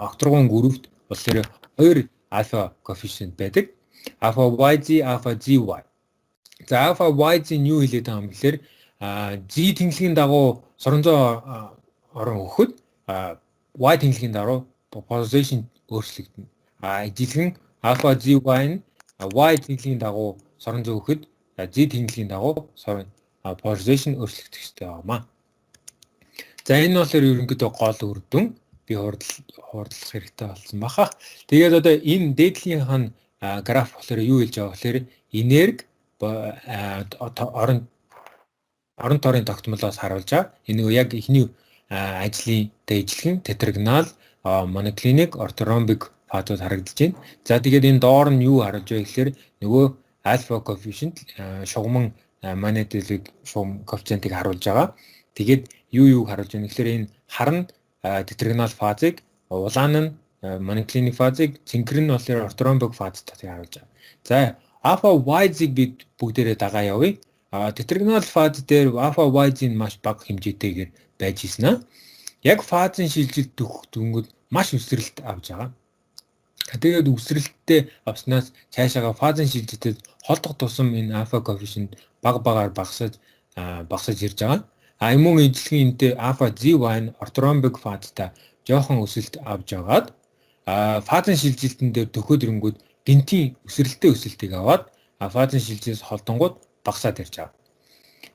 окторгон группт болохоор 2 альфа коэффициент байдаг. Alpha YZ, alpha ZY. За alpha YZ нь юу хэлээд байгаа юм гэхээр Z тэнглэгийн дагуу соронзон орон өгөхөд Y тэнглэгийн дагуу polarization өөрчлөгдөнө. Ижилхэн alpha ZY нь Y тэнглэгийн дагуу соронзон өгөхөд Z тэнглэгийн дагуу polarization өөрчлөгдөх ёстой байна. За энэ болохоор ерөнхийдөө гол үр дүн би хурдлах хэрэгтэй болсон баха. Тэгээд одоо энэ дээдлийнх нь граф болохоор юу хэлж байгаа гэхээр энерги орон тойрын тогтмолоос харуулж байгаа. Энэ яг эхний ажлын дэжлэгэн тетрагонал, моноклиник, ортромбик фазууд харагдаж байна. За тэгээд энэ доор нь юу харуулж байгаа гэхээр нөгөө альфа коэффициент шугамн манипуляр шугам коэффициентийг харуулж байгаа. Тэгээд юу харуулж байна гэхээр энэ харна тетрагонал фазыг, улаан нь моноклиник фазыг, цэнхэр нь болохоор ортромбик фазтайг харуулж байгаа. За alpha YZ-ийг бид бүгдээрээ дагаа явъя. Тетрагонал фаз дээр alpha YZ нь маш бага хэмжээтэйгээр байж ирсэн. Яг фазын шилжилт дөнгөд маш өсрэлт авж байгаа. Тэгээд өсрэлттэй авснаас цаашаага фазын шилжилтэд холдох тусам энэ alpha коэффициент багаар багасаж ирж байгаа. Мөн ижилхэн энэтэй alpha ZY нь ортромбик фазтай жоохон өсөлт авж агаад фазын шилжилтэн дээр төхөөд ирэнгүүт гинтийн өсрэлтийг аваад фазын шилжилтээс холдонгууд багасаад ирж байгаа.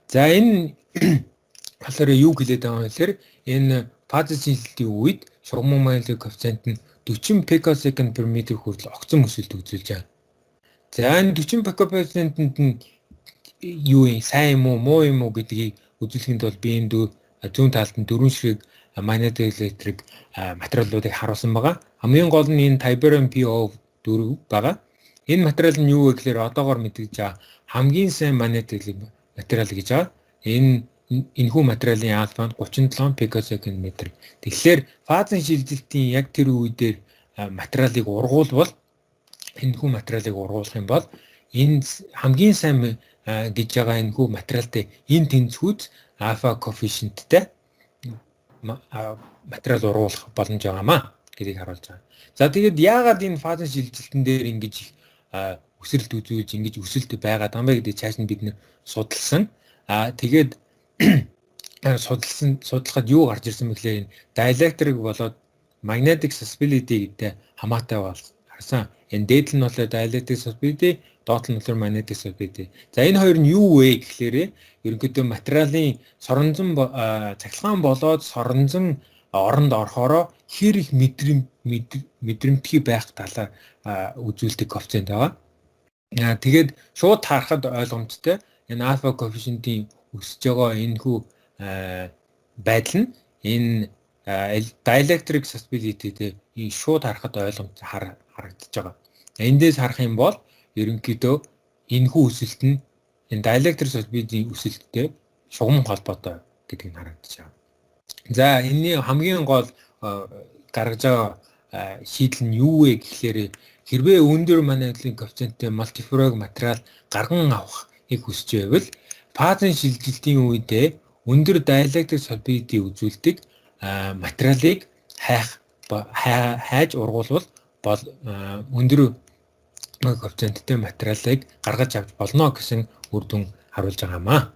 За энэ болохоор юу хэлээд байгаа юм гэхээр энэ фазын шилжилтийн үед шугамн манипуляр коэффициент нь 40 пикосекунд per метр хүртэл огцон өсөлт үзүүлж байгаа. За энэ 40 пикопесентэнд нь юу юм, сайн юм уу, муу юм уу гэдгийг үзүүлэхэд бол би энэ зүүн талд нь 4 ширхэг манипуляр материалуудыг харуулсан байгаа. Хамгийн гол нь энэ Tiberium PO4 байгаа. Энэ материал нь юу вэ гэхээр одоогоор мэдгэж байгаа хамгийн сайн материал гэж байгаа. Энэхүү материалын альфа нь 37 пикосекунд метр. Тэгэхээр фазын шилжилтийн яг тэр үедэр материалыг ургуулбал энэхүү материалыг ургуулах юм бол энэ хамгийн сайн гэж байгаа энэхүү материалтай энэ тэнцвүүц альфа коэффициенттэй материал ургуулах боломж байгаамаа гэдгийг харуулж байгаа. За тэгээд яагаад энэ фазын шилжилтэн дээр ингэж өсрэлт үзүүлж ингэж өсөлт байгаад байгаа юм бэ гэдэг цааш нь бид нэр судалсан. Тэгээд судлахад юу гарч ирсэн бэ гэхээр dielectric болоод magnetic susceptibility гэдэг хамаатай харсан. Энэ дээдл нь болохоор dielectric susceptibility, доотл нь болохоор magnetic susceptibility. За энэ хоёр нь юу вэ гэхээр ерөнхийдөө материалын соронзон цахилгаан болоод соронзон оронд орохороо хэр их мэдрэмтгий байх талаар үзүүлдэг коэффициент байгаа. Тэгээд шууд харахад ойлгомжтой энэ альфа коэффициентийн өсөж байгаа энэхүү байдал нь энэ dielectric susceptibility-тэй шууд харахад ойлгомжтой харагдаж байгаа. Эндээс харах юм бол ерөнхийдөө энэхүү өсөлт нь энэ dielectric susceptibility-ийн өсөлттэй шугам холбоотой гэдгийг харагдаж байгаа. За энэний хамгийн гол гаргаж байгаа шийдэл нь юу вэ гэхээр хэрвээ өндөр материалын коэффициенттэй мультифрог материал гарган авахыг хүсэж байвал фазын шилжилтийн үедээ өндөр диэлектрик сульфидийг үзүүлдэг материалыг хайж ургуулвал өндөр коэффициенттэй материалыг гаргаж авч болно гэсэн үр дүн харуулж байгаамаа.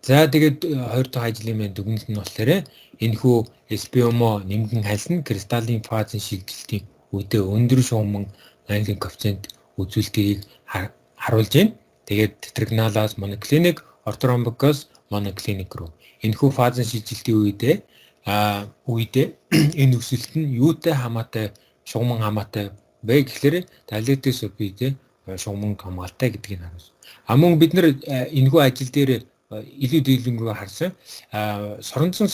За тэгээд 2 дахь ажлын маань дүгнэлт нь болохоор энэхүү SPMO нэмгэн хальсан кристаллын фазын шилжилтийн үедээ өндөр шугамн англи коэффициент үзүүлэлтийг харуулж байна. Тэгээд тетрагоналаас моноклиник, ортромбикоос моноклиник руу. Энэхүү фазын шилжилтийн үедээ энэ өсөлт нь юутай хамаатай, шугамн хамаатай бэ гэхээр диэлектрик сульфидтэй шугамн хамгаалтай гэдгийг харуулсан. Мөн бид нар энэхүү ажил дээр илүү дийлэнгээр харсан. Соронзон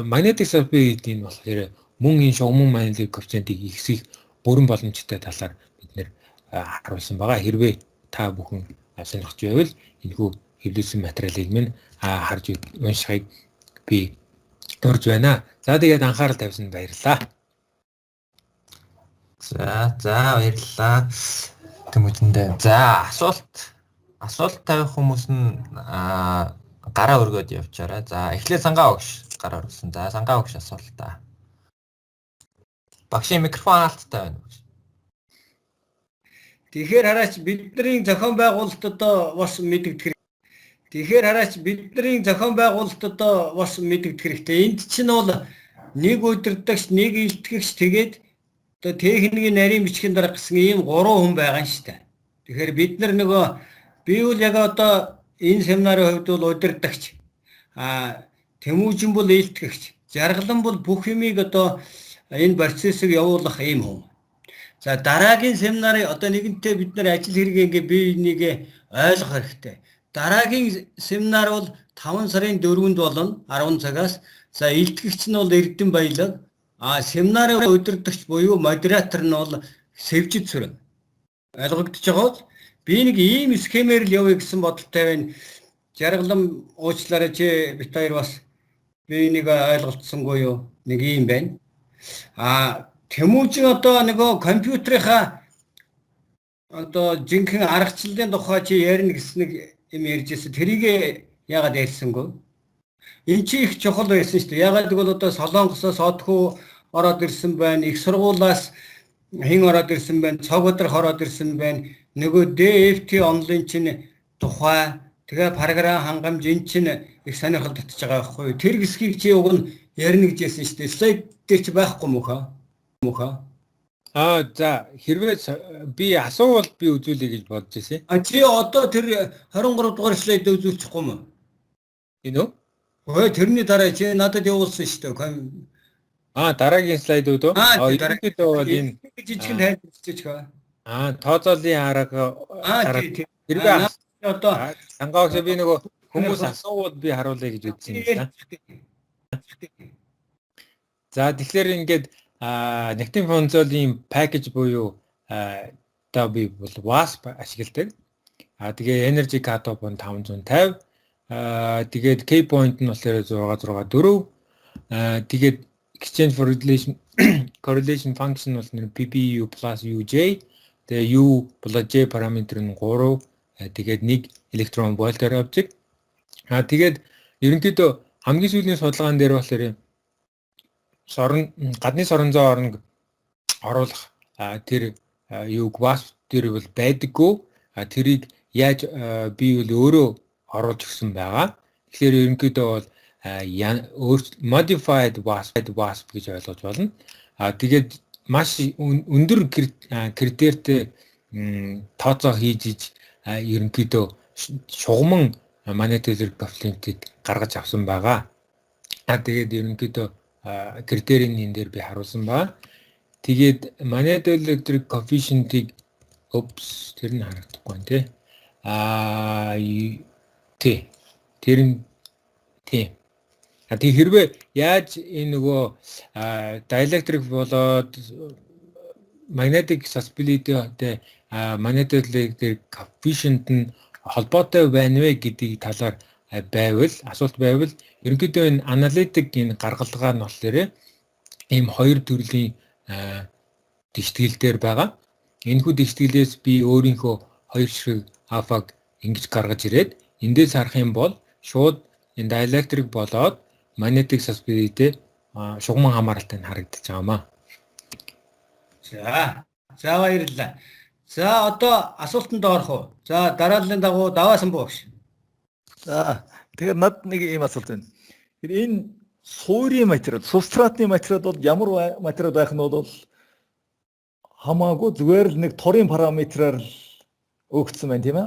магнетик сульфидийн болохоор мөн энэ шугамн магнетик коэффициентийг ихсэх бүрэн боломжтой талаар бид нэр харуулсан байгаа. Хэрвээ та бүхэн сонирхож байвал энэхүү хэвлүүлсэн материалыг минь харж уншихыг би урьж байна. За тэгээд анхаарал тавьсанд баярлалаа. За баярлалаа. Тэмүүдэндээ. За асуулт тавих хүмүүс нь гараа өргөөд явчаарай. За эхлээд Сангаа багш гараа өргөсөн. За Сангаа багш асуултаа. Багшийн микрофон хаалттай байна. Тэгэхээр хараач бидний зохион байгуулалтад бас мэдэгдэх хэрэгтэй. Энд чинь бол нэг удирдагч, нэг илтгэгч тэгээд одоо техникийн нарийн бичгийн дарга гэсэн ийм 3 хүн байгаа юм шүү дээ. Тэгэхээр бид нар нөгөө би бол яг одоо энэ семинарын хувьд бол удирдагч, Тэмүүжин бол илтгэгч, Жаргалан бол бүх юмыг одоо энэ процессыг явуулах ийм хүн. За дараагийн семинарын одоо нэгэнтээ бид нар ажил хэрэг ингээ бие бинийгээ ойлгох хэрэгтэй. Дараагийн семинар бол 5 сарын 4-нд болно 10 цагаас. За илтгэгч нь бол Эрдэнэ Баялаг, семинарын удирдагч буюу модератор нь бол Сэвжид Сүрэн. Ойлгогдож байгаа бол би нэг ийм схемээр л явъя гэсэн бодолтой байна. Жаргалан уучлаарай чи бит хоёр бас би нэг ойлголцсонгүй юу? Нэг ийм байна. Тэмүүжин одоо нөгөө компьютерийнхаа одоо жинхэнэ аргачлалын тухай чи ярина гэсэн нэг юм ярьжсэн. Тэрийг яагаад ярьсангүй? Энд чи их чухал байсан шүү дээ. Яагаад гэвэл одоо Солонгосоос одхоо ороод ирсэн байна. Их сургуулаас хэн ороод ирсэн байна. Цог өдрөх ороод ирсэн байна. Нөгөө DFT онлайн чинь тухай тэгээ програм хангамж эн чинь их сонирхол татж байгаа байхгүй юу? Тэр хэсгийг чи уг нь ярина гэж ярьсан шүү дээ. Слайд дээр чи байхгүй мөх аа? За хэрвээ би асуувал би үзүүлэе гэж бодож байсан. Чи одоо тэр 23 дугаар слайд үзүүлчихгүй мө? Энэ үү? Тэрний дараа чи надад явуулсан шүү дээ. Дараагийн слайдууд уу? Ерөнхийдөө бол энэ жижигэн тайлбарлаж байгаа. Тооцоолын арга хэрвээ одоо Сангаагч би нөгөө хүмүүс асуувал би харуулъя гэж үзсэн юм байна. За тэгэхээр ингээд Nectin Fonzol-ийн package буюу одоо би бол WASP ашигладаг. Тэгээ Energy Cut-off нь 550. Тэгээд K point нь болохоор 664. Тэгээд Exchange for Correlation function бол PPU plus UJ. Тэгээ U plus J параметр нь 3. Тэгээд 1 electron volter object. Тэгээд ерөнхийдөө хамгийн сүүлийн судалгаан дээр болохоор гадны сорон зоо орног оруулах тэр юуг WASP тэр бол байдаггүй. Тэрийг яаж би бол өөрөө оруулж өгсөн байгаа. Тэгэхээр ерөнхийдөө бол modified WASP гэж ойлгож болно. Тэгээд маш өндөр критертэй тооцоо хийж ерөнхийдөө шугамн манетелер коэффициентийг гаргаж авсан байгаа. Тэгээд ерөнхийдөө критерийн энэ дээр би харуулсан ба. Тэгээд manetoelectric coefficient-ийг тэр нь харагдахгүй байна тий. Тэр хэрвээ яаж энэ нөгөө dielectric болоод magnetic susceptibility-тэй manetoelectric coefficient нь холбоотой байна вэ гэдгийг талаар асуулт байвал ерөнхийдөө энэ аналитик энэ гаргалгаа нь болохоор ийм хоёр төрлийн тэгшгэлээр байгаа. энэхүү дэвтгэлээс би өөрийнхөө хоёр ширхэг алфаг ингэж гаргаж ирээд эндээс харах юм бол шууд энэ dielectric болоод magnetic suspension-тэй шугамн хамааралтай нь харагдаж байгаамаа. За баярлалаа. За одоо асуултанд орох уу? За дарааллын дагуу даваасан буугш. За тэгэхээр над нэг ийм асуулт байна. Тэгэхээр энэ суурийн материал, субстратны материал бол ямар материал байх нь бол хамаагүй зүгээр л нэг торын параметраар өгсөн байна тийм ээ.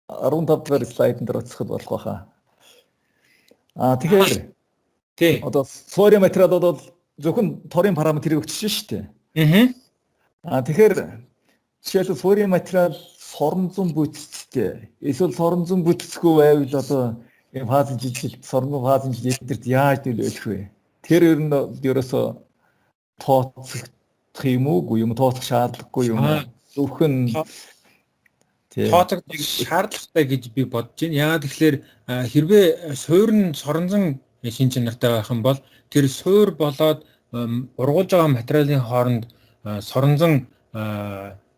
15 дахь слайдын дээр оцоход болох байхаа. Тэгэхээр Тий. одоо суурийн материал бол зөвхөн торын параметрыг өгчөж шүү дээ. Тэгэхээр жишээлбэл суурийн материал соронзон бүтцтэй. Эсвэл соронзон бүтцгүй байвал одоо энэ фазын жилжилт, соронзон фазын жилжилтэрд яаж нөлөөлөх вэ? Тэр ер нь ерөөсөө тооцох юм уу, юм тооцох шаардлагагүй юм уу? Зөвхөн тооцогдох шаардлагатай гэж би бодож байна. Яагаад тэгэхээр хэрвээ суур нь соронзон шин чанартай байх юм бол тэр суур болоод ургуулж байгаа материалын хооронд соронзон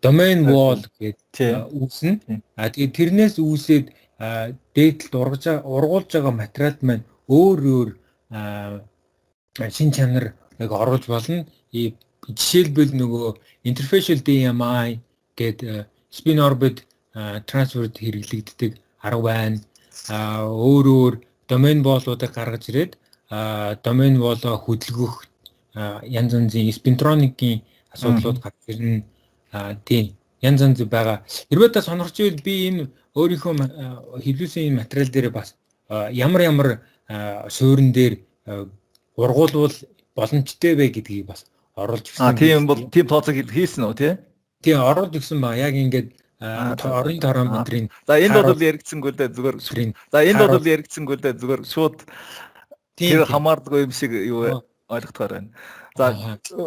domain wall гэдэг үүснэ. Тэгээд тэрнээс үүсээд дээдлд ургуулж байгаа материалд маань өөр шин чанар яг оруулж болно. Жишээлбэл нөгөө interfacial DMI гэдэг spin orbit transfer-д хэрэглэгддэг арга байна. Өөр domain wall-уудыг гаргаж ирээд domain wall-оо хөдөлгөх янз янзын spintronic-ийн асуудлууд гарч ирнэ. Тийм янз янз байгаа. Хэрвээ та сонирхож ивэл би энэ өөрийнхөө хэвлүүлсэн энэ материал дээр бас ямар суурин дээр ургуулвал боломжтой вэ гэдгийг бас оруулж өгсөн. Тийм бол тийм тооцоог хийсэн үү тий? Тийм оруулж өгсөн ба яг ингээд орон параметрийн. За энд бол яригдсангүй л дээ зүгээр. За энд бол яригдсангүй л дээ зүгээр шууд тэр хамаардгүй юм шиг юу ойлгохоор байна. За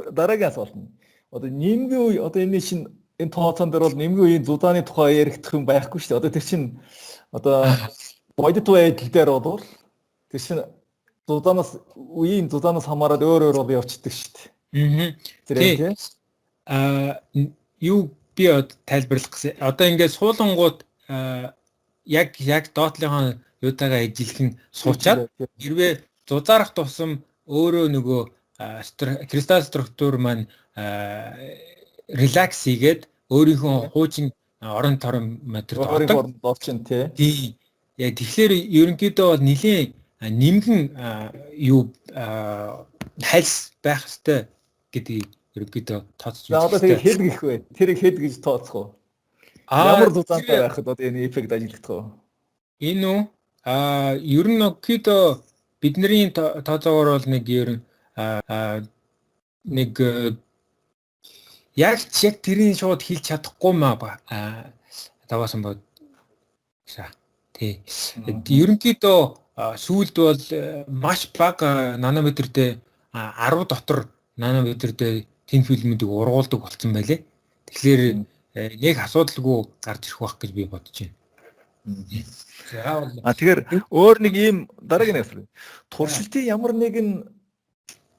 дараагийн асуулт нь одоо нэмгийн үе одоо энэ шин энэ тооцоон дээр бол нэмгийн үеийн зузааны тухай яригдах юм байхгүй шүү дээ. Одоо тэр чин одоо бодит байдал дээр бол тэр чин үеийн зузаанаас хамаараад өөр бол явцдаг шүү дээ. Тэр тийм. Юу би тайлбарлах гэсэн. Одоо ингээд суулангууд яг доотлынхаа юутайгаа ижилхэн суучаад хэрвээ зузаарах тусам өөрөө нөгөө кристалл структур маань релакс хийгээд өөрийнхөө хуучин орон торон материал орчин тий. Яг тэгэхээр ерөнхийдөө бол нэлийн нэмгэн юу хальс байх ёстой гэдгийг ерөнхийдөө тооцож байна. Одоо тэгээ хэд гэх вэ? Тэрийг хэд гэж тооцох уу? Ямар зузаантай байхад одоо энэ эффект ажиллагдах уу? Энэ үү? Ер нь ерөнхийдөө бидний тооцоогоор бол нэг ер нэг яг тэрийн шууд хэлж чадахгүй маа таваасан бод. Тий. Ерөнхийдөө сүүлд бол маш бага нанометртэй 10 дотор нанометртэй тэн фильмүүдийг ургуулдаг болсон байлээ. Тэгэхээр нэг асуудалгүй гарч ирэх байх гэж би бодож байна. Тэгэхээр өөр нэг ийм дараагийн асуулт. Туршилтын ямар нэгэн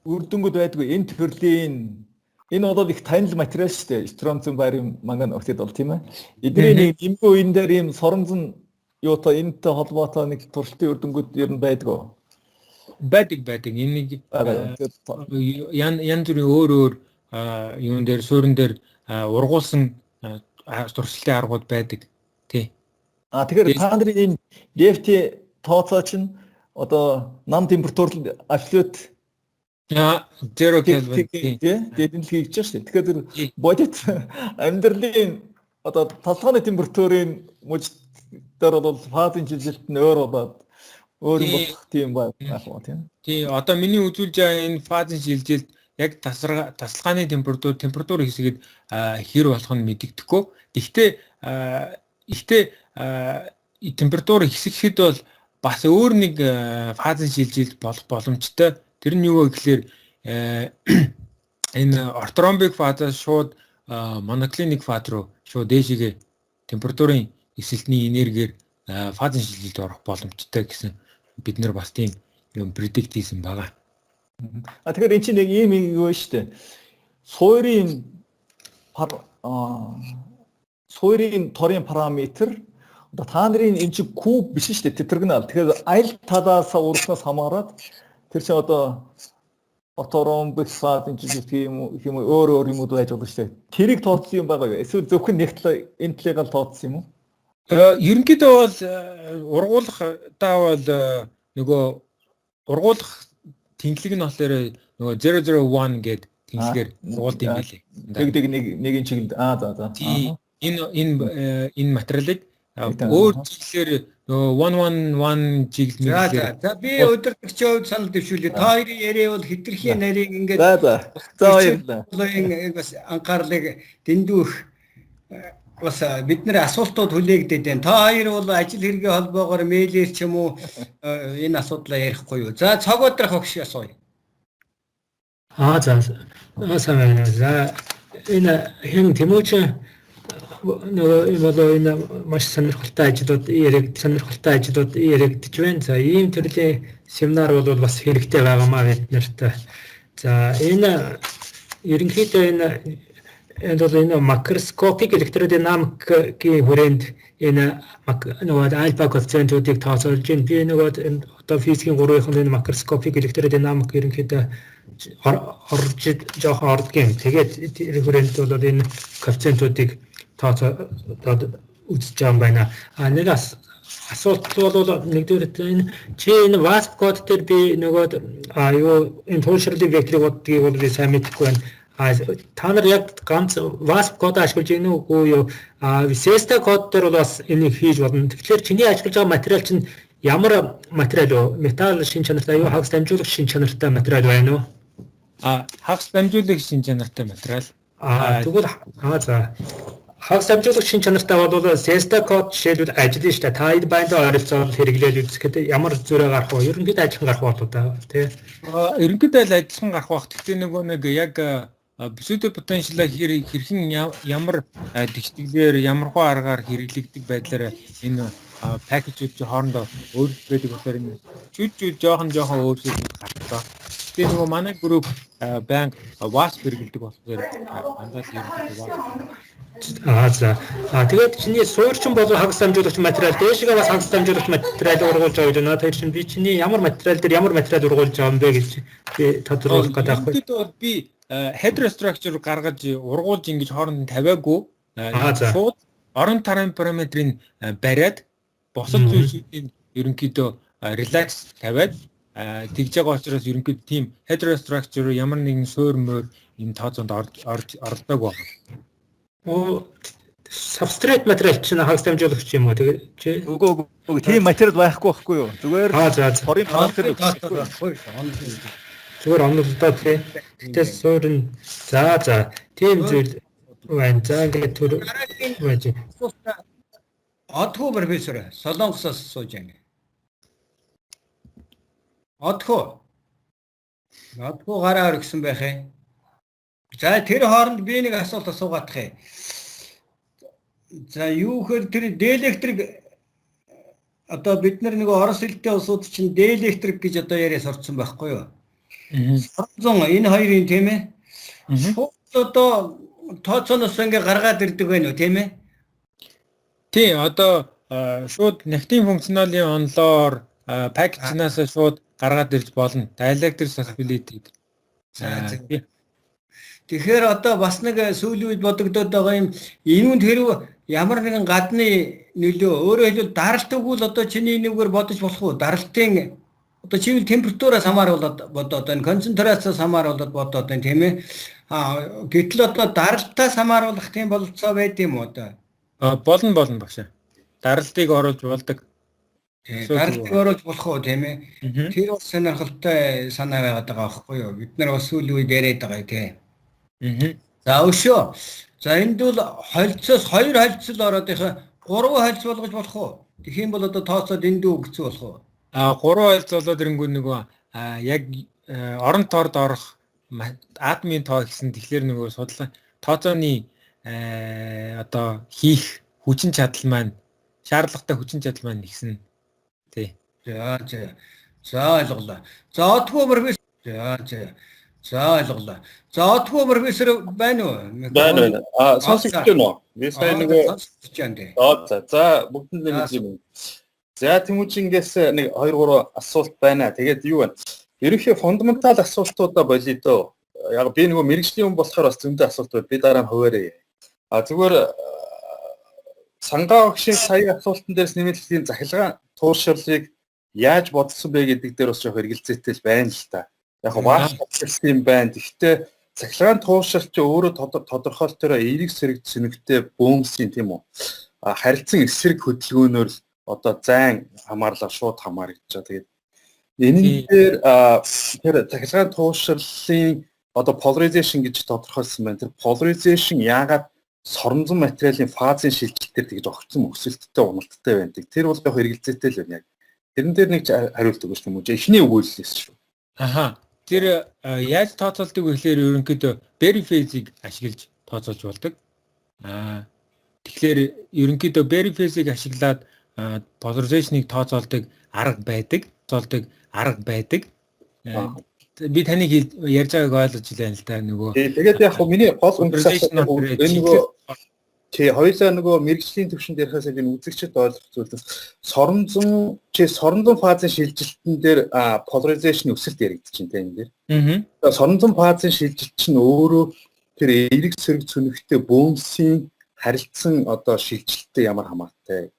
үр дүнгууд байдгүй энэ төрлийн энэ бол их танил материал шүү дээ. Стронцин, бариум, манган оксид бол тийм ээ. Эдний нэг нэмгүй үеийн дээр ийм соронзон юутай энэтэй холбоотой нэг туршилтын үр дүнгууд ер нь байдгүй. Байдаг. Энэ янз бүрийн өөр юун дээр суурин дээр ургуулсан туршилтын аргууд байдаг. Тий. Тэгэхээр та нарын энэ DFT тооцоо чинь одоо нам температур абсолют 0 Kelvin тий. Дэдэн л хийж байгаа шүү дээ. Тэгэхээр бодит амьдралын одоо толгойн температурын мужид дээр бол фазын жилжилт нь өөр болоод өөр болох тийм байх уу тийм. Тий, одоо миний үзүүлж байгаа энэ фазын жилжилт яг тасалгааны температур хэсгээд хэр болох нь мэдэгдэхгүй. Гэхдээ температур хэсгэхэд бол бас өөр нэг фазын жилжилт болох боломжтой. Тэр нь юу вэ гэхээр энэ ортромбик фазаас шууд моноклиник фаз руу шууд дээшгээ температурын эсэлтний энергиэр фазын жилжилт орох боломжтой гэсэн бид нар бас тийм юм предикт хийсэн байгаа. Тэгэхээр эн чинь нэг ийм юу вэ шүү дээ. Суурийн суурийн торын параметр одоо та нарын энэ чинь куб биш шүү дээ тетрагонал. Тэгэхээр аль талаас урагснаас хамаарат тэр чинь одоо отором бэсфад энэ юм өөр юмуд байж болно шүү дээ. Тэрийг тооцсон юм байгаа юу? Эсвэл зөвхөн нэг талаа энэ талыг л тооцсон юм уу? Ерөнхийдөө бол ургуулгатаа бол нөгөө ургуулах тэнхлэг нь болохоор нөгөө 001 гэдэг тэнхлэгээр ургуулт юм билий. Тэгдэг нэг энэ чиглэлд за. Энэ материалыг өөр чиглэлээр нөгөө 111 чиглэл. За би өдөртөгчөө хувьд санал дэвшүүлээ. Та хоёрын яриа бол хитрхийн нарийг ингээд За баярлалаа. Бас анхаарлыг дэндүүх бас бид нэр асуултууд хүлээгдээд байна. Та хоёр бол ажил хэргийн холбоогоор мэйлээр ч юм уу энэ асуудлаа ярихгүй юу? За цаг өдрөх огш асууя. За сайн. За энэ хэн Тэмүч нөгөө энэ маш сонирхолтой ажлууд яригдж байна. За ийм төрлийн семинар бол бас хэрэгтэй байгаамаа бид нарт. За энэ ерөнхийдөө энэ макроскопик электродинамикийн хүрээнд энэ нөгөө альфа коэффициентуудыг тооцоолж байна. Би нөгөө одоо физикийн 3-ын энэ макроскопик электродинамик ерөнхийдөө орж жоохон ордгийн. Тэгээд тэр хүрээнд бол энэ коэффициентуудыг тооцоод үзэж байгаа юм байна. Нэг асуулт бол нэгдүгээр энэ энэ VASP код дээр би нөгөө энэ туушрлын векторыг бодгийг бол би сайн мэдэхгүй байна. Та нар яг ганц VASP код ашиглаж байна уу юу? CST код дээр бол бас энийг хийж болно. Тэгэхээр чиний ашиглаж байгаа материал чинь ямар материал вэ? Металл шин чанартай юу? Хагас дамжуулагч шин чанартай материал байна уу? Хагас дамжуулагч шин чанартай материал. Тэгвэл за хагас дамжуулагч шин чанартай бол CST код жишээлбэл ажиллана шүү дээ. Та энэ байндаа ойролцоол хэрэглээл үзэхэд ямар зүрэ гарах вэ? Ерөнхийдөө ажиллан гарах болоо да тий. Ерөнхийдөө ажиллан гарах бах. Гэхдээ нөгөө нэг яг pseudo potential хэрхэн ямар тэгштэглэр ямархуу аргаар хэрэглэгдэх байдлаар энэ пакэжүүд чи хоорондоо өөрчлөлт байдаг болохоор энэ чүд жоохон өөрчлөлт гардаг. Тэгээ нөгөө манай групп банк WASP хэрэглэдэг болохоор андаа за. Тэгээд чиний суурчин болон хагас дамжуулагч материал дээшгээ бас хагас дамжуулагч материал ургуулж байгаа гэж байна. Тэр чинь би чиний ямар материал дээр ямар материал ургуулж байгаа юм бэ гэж би тодорхойлох гэдэг байхгүй. Тэгэхдээ бол би heterostructure гаргаж ургуулж ингэж хооронд нь тавиагүй. Шууд орон тарын параметрыг бариад босод зүйлсүүдийг ерөнхийдөө relax тавиад тэгж байгаа учраас ерөнхийдөө тийм heterostructure ямар нэгэн суур мөр энэ тооцоонд ордог байна. Substrate материал чинь хагас дамжуулагч юм уу? Тэгээд үгүй тийм материал байхгүй юу? Зүгээр хорийн параметр зүгээр онолдоо тий. Гэтэ суурь за тийм зүйл байна. За ингээд түр байж. Одхоо профессор Солонгосоос сууж байна. Одхоо гараа өргсөн байх ээ. За тэр хооронд би нэг асуулт асуугаадах юм. За юу хэр тэр диэлектрик одоо бид нар нэг орос хэлтэй улсууд чинь диэлектрик гэж одоо яриа сурцсан байхгүй юу? Сурцсан энэ хоёрын тийм ээ. Одоо тооцооноос ингээ гаргаад ирдэг байх уу тийм ээ? Тий, одоо шууд нефтийн функционалын онлоор пакэжнаас шууд гаргаад ирж болно. Dialectric susceptibility. Тэгэхээр одоо бас нэг сүүлийн үед бодогдоод байгаа юм энүүнд хэрв ямар нэгэн гадны нөлөө өөрөөр хэлбэл даралт өгвөл одоо чиний нэгээр бодож болох уу? Даралтын одоо чивэл температураас хамааруулаад бодоод байна. Концентрациас хамааруулаад бодоод байна тийм ээ. Гэтэл одоо даралтаас хамааруулах тийм бололцоо байд юм уу одоо? Болно багшаа. Даралтыг оруулж болдог. Даралтыг оруулж болох уу тийм ээ? Тэр бас сонирхолтой санаа байгаад байгаа байхгүй юу? Бид нар бас сүүлийн үед яриад байгаа тийм. За өшөө. За энд бол холцоос 2 холцол ороод их 3 холц болгож болох уу? Тэгэх юм бол одоо тооцоод энд үү гэсэн болох уу? 3 холц болоод ирэнгүү нөгөө яг орон тоорд орох атомын тоо гэсэн тэгэхээр нөгөө судлаа тооцооны одоо хийх хүчин чадал маань шаардлагатай хүчин чадал маань нэгсэн. Тий. За ойлголоо. За одгүй профессор. За. За ойлголоо. За одгүй профессор байна уу? байна. Сонсогч байна уу? Би сая нөгөө сонсож байна тий. за бүгдэнд нэг юм. За Тэмүүжингээс нэг 2 3 асуулт байна. Тэгээд юу вэ? Ерөнхий фундаментал асуултуудаа болъё дөө. Яг би нөгөө мэрэгжлийн хүн болохоор бас зөндөө асуулт байна. Би дараа нь хуваарэ. Зүгээр сангаа огшийн сая асуултан дээрс нэмэлтийн захилгаан тууршрлыг яаж бодсон бэ гэдэг дээр бас жоох эргэлзээтэй л байна л та. Яг бааш тодорхойлсон юм байна. Гэхдээ захилгаан тууршрал чи өөрөө тодорхойлолтоор эерэг сэрэг зөнөгтэй бөөмсийн тийм үү? Харилцан эсрэг хөдөлгөөнөөр л одоо зайн хамаарлаа шууд хамаарч байгаа. Тэгээд энэ дээр тэр захилгаан тууршрлын одоо polarization гэж тодорхойлсон байна. Тэр polarization яагаад соронзон материалын фазын шилжилтээр тэгж огцсон өсөлттэй уналттай байдаг. Тэр бол яг хэрэгэлзээтэй л байна яг. Тэрэн дээр нэг хариулт өгөөч юм уу? Эхний өгүүлэлээс шүү. Аха. Тэр яаж тооцоолдог вэ гэхээр ерөнхийдөө Berry phase-ийг ашиглаж тооцоолж болдог. Тэгэхээр ерөнхийдөө Berry phase-ийг ашиглаад polarization-ыг тооцоолдог арга байдаг. Би таныг ярьж байгааг ойлгож байна л да нөгөө. Тэгээд яг миний гол энэ нөгөө хоёулаа нөгөө мэрэгжлийн төвшөнд ярихаас би үзэгчд ойлгох зүйлс соронзон фазын шилжилтэн дээр polarization өсөлт яригдчихээн тэ энэ дээр. Соронзон фазын шилжилт чинь өөрөө тэр эерэг сэрэг цөнөгтэй бөөмсийн харилцан одоо шилжилттэй ямар хамааралтай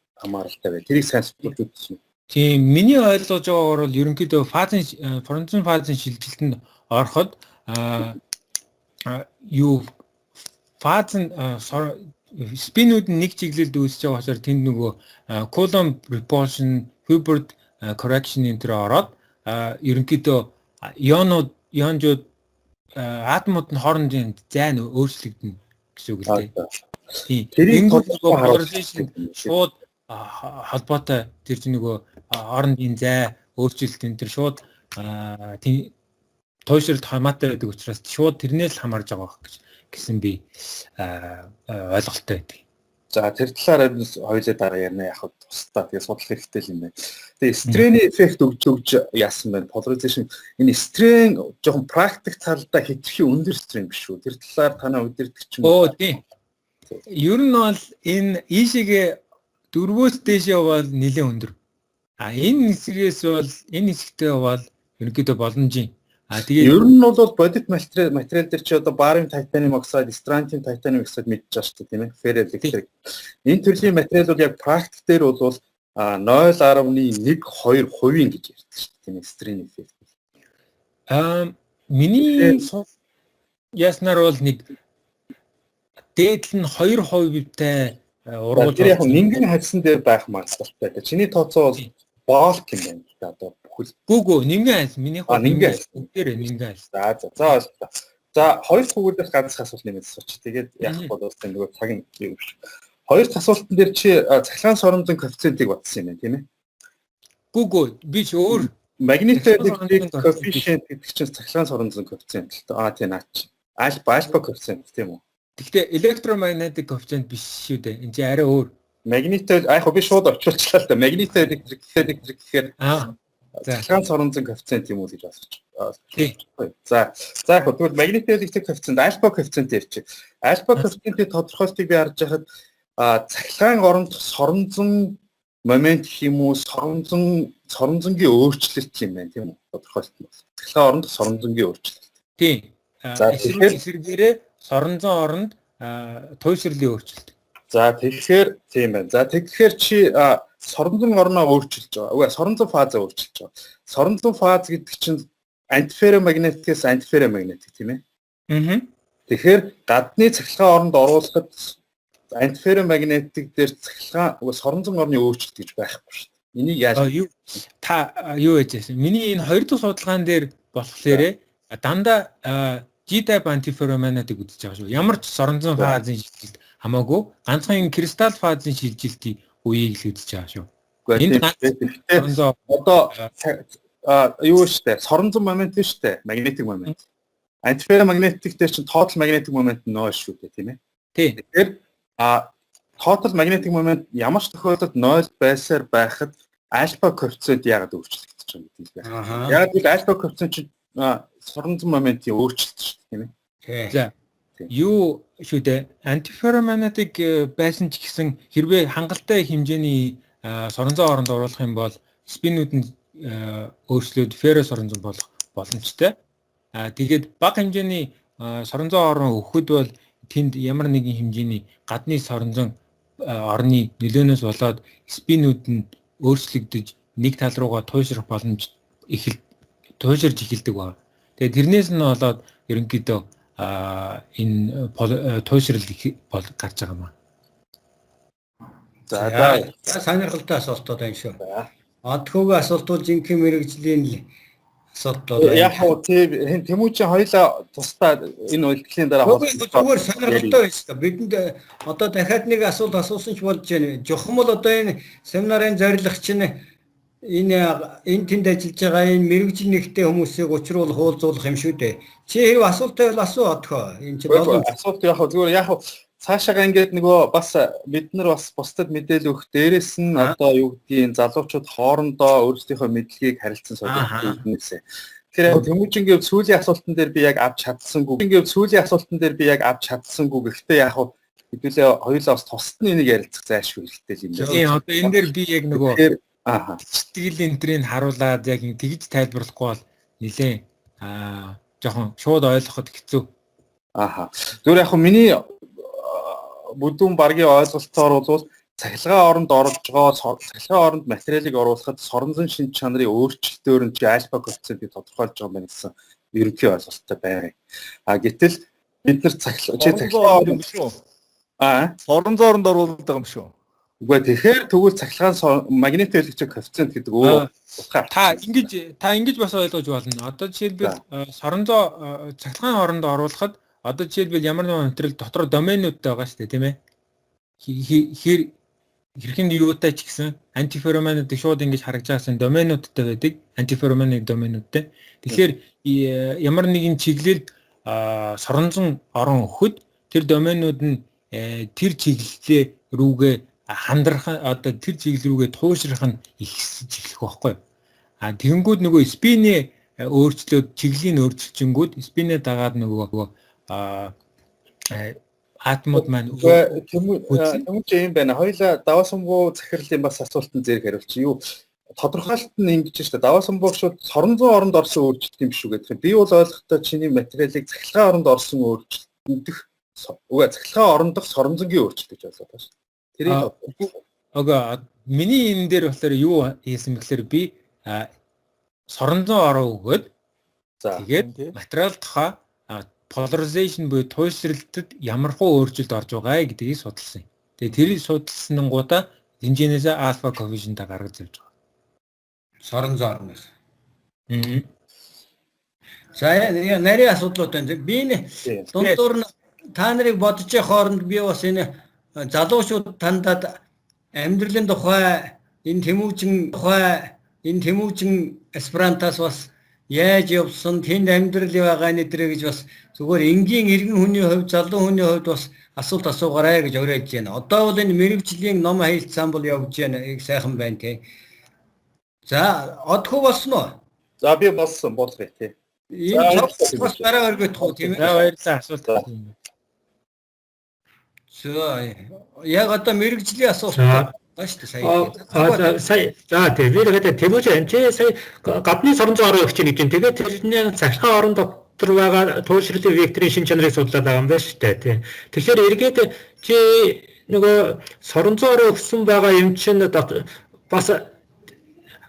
бай. Тэрийг сайн судалж үзсэн. Тийм миний ойлгож байгаагаар бол ерөнхийдөө фронтон фазын шилжилтэнд ороход спинүүд нэг чиглэлд үүсэж байгаа болохоор тэнд нөгөө Coulomb repulsion, Hubbard correction энэ төр ороод ерөнхийдөө ионжууд атомууд нь хоорондын зайн өөрчлөгдөнө гэсэн үг л дээ. Тийм. Polarization шууд холбоотой тэр чинь нөгөө хоорондын зай өөрчлөлт энэ төр шууд туйшралт хамаатай байдаг учраас шууд тэрнээс л хамаарж байгаа гэсэн би ойлголттой байдаг. За тэр талаар хоёулаа дараа ярина яг хад тусдаа тэгээ судлах хэрэгтэй л юм байна. Тэгээ стрэнийн эффект өгж яасан байна. Polarization энэ стрэн жоохон практик талдаа хэтэрхий өндөр стрэн биш үү? Тэр талаар танаа удирдах юм. Тийм. Ер нь бол энэ ийшээгээ 4-өөс дээшээ бол нэлээд өндөр. Энэ хэсэгтээ бол ерөнхийдөө боломжийн. Тэгээ ер нь бол бодит материал дээр чи одоо бариум титаниум оксид, стронтиум титаниум оксид мэдчихэж байгаа шүү дээ, тийм ээ? Ферроэлектрик. Энэ төрлийн материалууд яг практик дээр бол 0.1-2% гэж ярьдаг шүү дээ, тийм ээ? Стрэн эффект. Миний яснаар бол нэг дээдл нь 2%-тай ургуулж тэр яг нингэн хадсан дээр байх магадлалтай. Чиний тооцоо бол болт юм байна. Одоо бүхэл. Гүгөө нингэн хайс миний хоо нингэн дээр нингэн хайс. За хоёр хүүгүүдээс ганц асуулт нэмээд асууч. Тэгээд яг бодвол нөгөө цаг нь юу биш. Хоёр асуултан дээр чи цахилгаан соромжийн коэффициентийг батсан юм байна, тийм ээ? Гүгөө би ч өөр magnetic coefficient гэдэг чинь цахилгаан соромжийн коэффициент л дээ. Тийм наач. Альфа коэффициент тийм үү? Гэхдээ electromagnetic coefficient биш шүү дээ. Энэ чинь арай өөр. Magnetic би шууд очуулчлаа л да. Magnetic гэхээр цахилгаан соромжийн коэффициент юм уу гэж асууж. За яг тэгвэл magnetic коэффициент альфа коэффициент ярьчих. Альфа коэффициентийн тодорхойлтыг би харж байхад цахилгаан оронд соромжин момент гэх юм уу соромжингийн өөрчлөлт юм байна тийм үү? Тодорхойлт нь. Цахилгаан оронд соромжингийн өөрчлөлт. Тийм. Эсрэгээрээ соронзон оронд туйшрлын өөрчлөлт. За тэгэхээр тийм байна. За тэгэхээр чи соронзон орноо өөрчилж байгаа. Үгүй соронзон фазаа өөрчилж байгаа. Соронзон фаз гэдэг чинь антиферромагнетикээс антиферромагнетик тийм ээ. Тэгэхээр гадны цахилгаан оронд оруулахад антиферромагнетик дээр цахилгаан соронзон орны өөрчлөлт гэж байхгүй шүү дээ. Энийг яаж юу гэж хэлсэн. Миний энэ хоёр дахь судалгаан дээр болохоор дандаа G-type антиферромагнетик үзэж байгаа шүү. Ямар ч соронзон фазын шилжилт хамаагүй ганцхан кристалл фазын шилжилтийн үеийг л үзэж байгаа шүү. Энд одоо юу штэ соронзон момент биш штэ магнетик момент. Антиферромагнетик дээр чинь total magnetic moment 0 шүү дээ тийм ээ. Тэгэхээр total magnetic moment ямар ч тохиолдолд 0 байсаар байхад альфа коэффициент яагаад өөрчлөгдөж байгаа юм бэ? Яг л альфа коэффициент чинь соронзон моментийн өөрчлөлт шүү дээ тийм ээ. Тий. За юу шүү дээ. Антиферромагнетик байсан ч гэсэн хэрвээ хангалттай хэмжээний соронзон оронд оруулах юм бол спинүүд нь өөрчлөөд ферро соронзон болох боломжтой. Тэгээд бага хэмжээний соронзон орон өгөхөд бол тэнд ямар нэгэн хэмжээний гадны соронзон орны нөлөөнөөс болоод спинүүд нь өөрчлөгдөж нэг тал руугаа туйшрах боломж туйширж эхэлдэг байна. Тэгээд тэрнээс нь болоод ерөнхийдөө энэ туйшрал гарч байгаа юм. За сонирхолтой асуултууд байна шүү. Одхоогийн асуулт бол жинхэнэ мэрэгжлийн асуудлууд. Яг хөө Тэмүүжин хоёлаа тусдаа энэ үйлдэлийн дараа зүгээр сонирхолтой байна шүү. Бидэнд одоо дахиад нэг асуулт асуусан ч болж байна. Жохом бол одоо энэ семинарын зорилго чинь энэ тэнд ажиллаж байгаа энэ мэрэгжил нэгтэй хүмүүсийг учруулах уулзуулах юм шүү дээ. Чи хэрэг асуулттай бол асуу одхоо. Энэ чи болов асуулт яг хөө зүгээр яг цаашаага ингээд нөгөө бас бид нар бас бусдад мэдээлэл өгөх дээрээс нь одоо юу гэдгийг залуучууд хоорондоо өөрсдийнхөө мэдлэгийг харилцан солиулах юмнээсээ. Тэгэхээр яг Тэмүүжингийн сүүлийн асуултан дээр би яг авч чадсангүй. Гэхдээ яг хэдүүлээ хоёулаа бас тусад нь энийг ярилцах зайлшгүй хэрэгтэй юм байна. Тийм одоо энэ дээр би яг нөгөө сэтгэл энтрийг харуулад яг тэгж тайлбарлахгүй бол нилээн жоохон шууд ойлгоход хэцүү. Зүгээр яг миний бүдүүн баргийн ойлголтоор бол цахилгаан оронд орж байгаа цахилгаан оронд материалыг оруулахад соронзон шинж чанарын өөрчлөлтөөр нь альфа коэффициентийг тодорхойлж байгаа юм гэсэн ерөнхий ойлголттой байна. Гэтэл бид нар цахилгаан оронд шүү. Соронзон оронд оруулдаг юм шүү. Үгүй тэгэхээр тэгвэл цахилгаан магнитоэлектrik коэффициент гэдэг өөрөө та ингэж бас ойлгож болно. Одоо жишээлбэл соронзон цахилгаан оронд оруулахад одоо жишээлбэл ямар нэгэн материал дотор доменуудтай байгаа шүү дээ, тийм ээ. Хэрхэн юутай ч гэсэн антиферромагнетик шууд ингэж харагдж байгаасын доменуудтай байдаг, антиферромагнетик доменуудтай. Тэгэхээр ямар нэгэн чиглэлд соронзон орон өгөхөд тэр доменууд нь тэр чиглэлээ рүүгээ хандрах одоо тэр чиглэл рүүгээ туушрах нь эхлэх байхгүй. Тэгэнгүүт нөгөө спинээ өөрчлөөд чиглийн өөрчлөлчингүүд спинээ дагаад нөгөө атомууд маань Тэмүүжин юм байна. Хоёлаа даваасамбуу захирлын бас асуултанд зэрэг хариулчих. Юу тодорхойлолт нь ингэж шүү дээ. Даваасамбуу шууд соронзон оронд орсон өөрчлөлт юм шүү гэдэг. Би бол ойлгохдоо чиний материалыг цахилгаан оронд орсон өөрчлөлт цахилгаан орон дох соронзонгийн өөрчлөлт гэж ойлгоод байна шүү. Тэрийг миний энэ дээр болохоор юу хийсэн бэхээр би соронзон ороо өгөөд тэгээд материал тухай polarization буюу туйшралтад ямархуу өөрчлөлт орж байгаа гэдгийг судалсан. Тэгээд тэрийг судалсангуудаа хэмжээнээс альфа коэффициентаа гаргаж ирж байгаа. соронзон ороноос. За нарийн асуудлууд байна. Би дундуур нь та нарыг бодож хооронд би бас энэ залуучууд тандад амьдралын тухай энэ Тэмүүжин эсперантаас бас яаж явсан тэнд амьдрал байгаа нэтрэ гэж бас зүгээр энгийн иргэн хүний хувьд залуу хүний хувьд бас асуулт асуугаарай гэж уриалж байна. Одоо бол энэ мэрэгжлийн ном хаилцсан бол явж байна. Их сайхан байна тий. За одхоо болсон уу? За би болсон болгоё тий. Энэ бас бараа өргөх уу тийм ээ. За баярлалаа асуулт. Яг одоо мэрэгжлийн асуулт байна шүү дээ сая. За тэгээд Тэмүүжин сая гадны соронзон орон өгч нэг юм. Тэгээд тэрний цахилгаан орон дотор байгаа туушралын векторын шинж чанарыг судлаад байгаа юм байна шүү дээ. Тэгэхээр эргээд чи нөгөө соронзон орон өгсөн байгаа юм чинь бас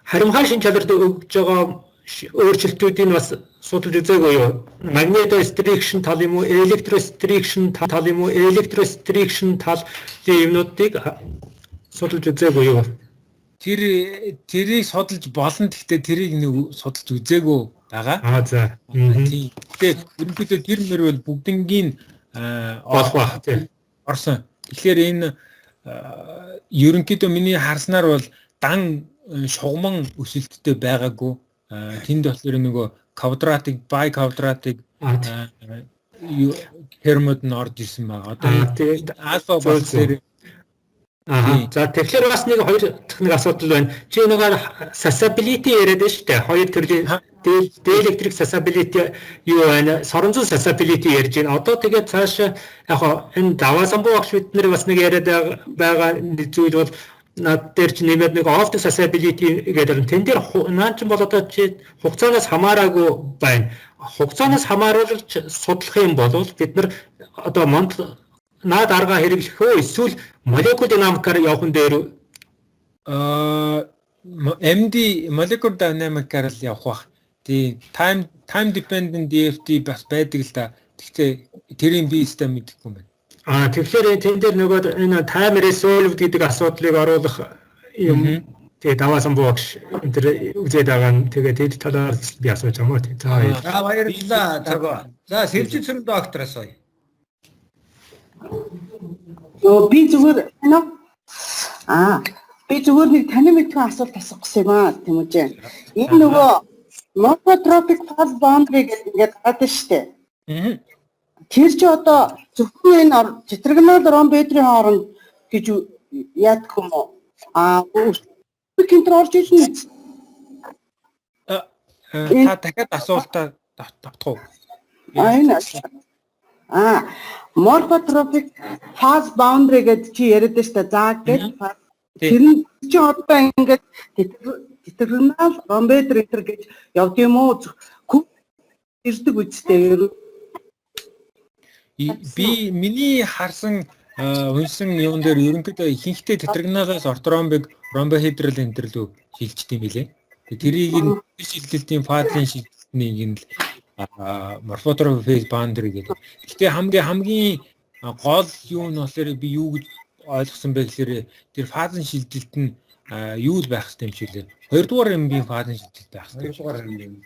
харимхай шинж чанарт өгж байгаа өөрчлөлтүүдийг бас судалж үзээгүй юу? Magnetostriction тал юм уу, electrostriction тал юм уу, electrostriction талын юмнуудыг судалж үзээгүй юу? Тэрийг судалж болно. Гэхдээ тэрийг нэг судалж үзээгүй байгаа. За. Тийм. Тэгээд ерөнхийдөө тэр мөр бол бүгднгийн болох ба тийм. Орсон. Тэгэхээр энэ ерөнхийдөө миний харснаар бол дан шугамн өсөлттэй байгаагүй. Тэнд болохоор нөгөө квадратик, биквадратик термод нь орж ирсэн байгаа. Одоо альфа бас дээр за тэгэхээр бас нэг хоёр дахь нэг асуудал байна. Чи нэг susceptibility яриад байна шүү дээ. Хоёр төрлийн диэлектрик susceptibility юу байна? Соронзон susceptibility ярьж байна. Одоо тэгээд цаашаа яг энэ даваа самбуу багш бид нар бас нэг яриад байгаа зүйл бол над дээр чи нэмээд нэг optic susceptibility гэдэг. Тэн дээр наа ч бол одоо чи хугацаанаас хамаараагүй байна. Хугацаанаас хамааруулж судлах юм бол бид нар одоо наад арга хэрэглэх үү эсвэл молекул динамикаар явах нь дээр MD molecular dynamic-аар л явах бах. Тийм time dependent DFT бас байдаг л да. Гэхдээ тэрийн би систем мэдэхгүй юм байна. Тэгэхээр тэн дээр нөгөө энэ time resolved гэдэг асуудлыг оруулах юм тэгээ даваасан буугш энэ төр үзээд байгаа нь тэгээд тэд талаар би асууж байгаа мó. За баярлалаа цогоо. За сэржи цэрэг доктороос ой. Би зүгээр би зүгээр нэг таны мэдхэн асуулт асуух гэсэн юм аа Тэмүүжин. Энэ нөгөө morphotropic phase boundary гэдэг ингээд гадаг штэ. Тэр чи одоо зөвхөн энэ тетрагонал ромбедрийн хооронд гэж яадаг юм уу? Контрол хийж нэг. Та дахиад асуултаа давтах уу? Энэ morphotropic phase boundary гэдэг чи яриад штэ. За гэж тэр нь чи одоо ингээд тетрагонал ромбедр энэ гэж явд юм уу? Ирдэг үстэй. Би миний харсан унсан юм дээр ерөнхийдөө ихэнхдээ тетрагоналаас ортромбыг ромбохедрал энэ лөө шилждэг юм билээ. Тэрийг нь шилжилтийн фазын шилжилтнийг нь morphotropic phase boundary гэдэг. Гэхдээ хамгийн гол юу нь болохоор би юу гэж ойлгосон бэ гэхээр тэр фазын шилжилт нь юу л байх хэрэгтэй юм шиг лээ. Хоёрдугаар эмбийн фазын шилжилт байх хэрэгтэй.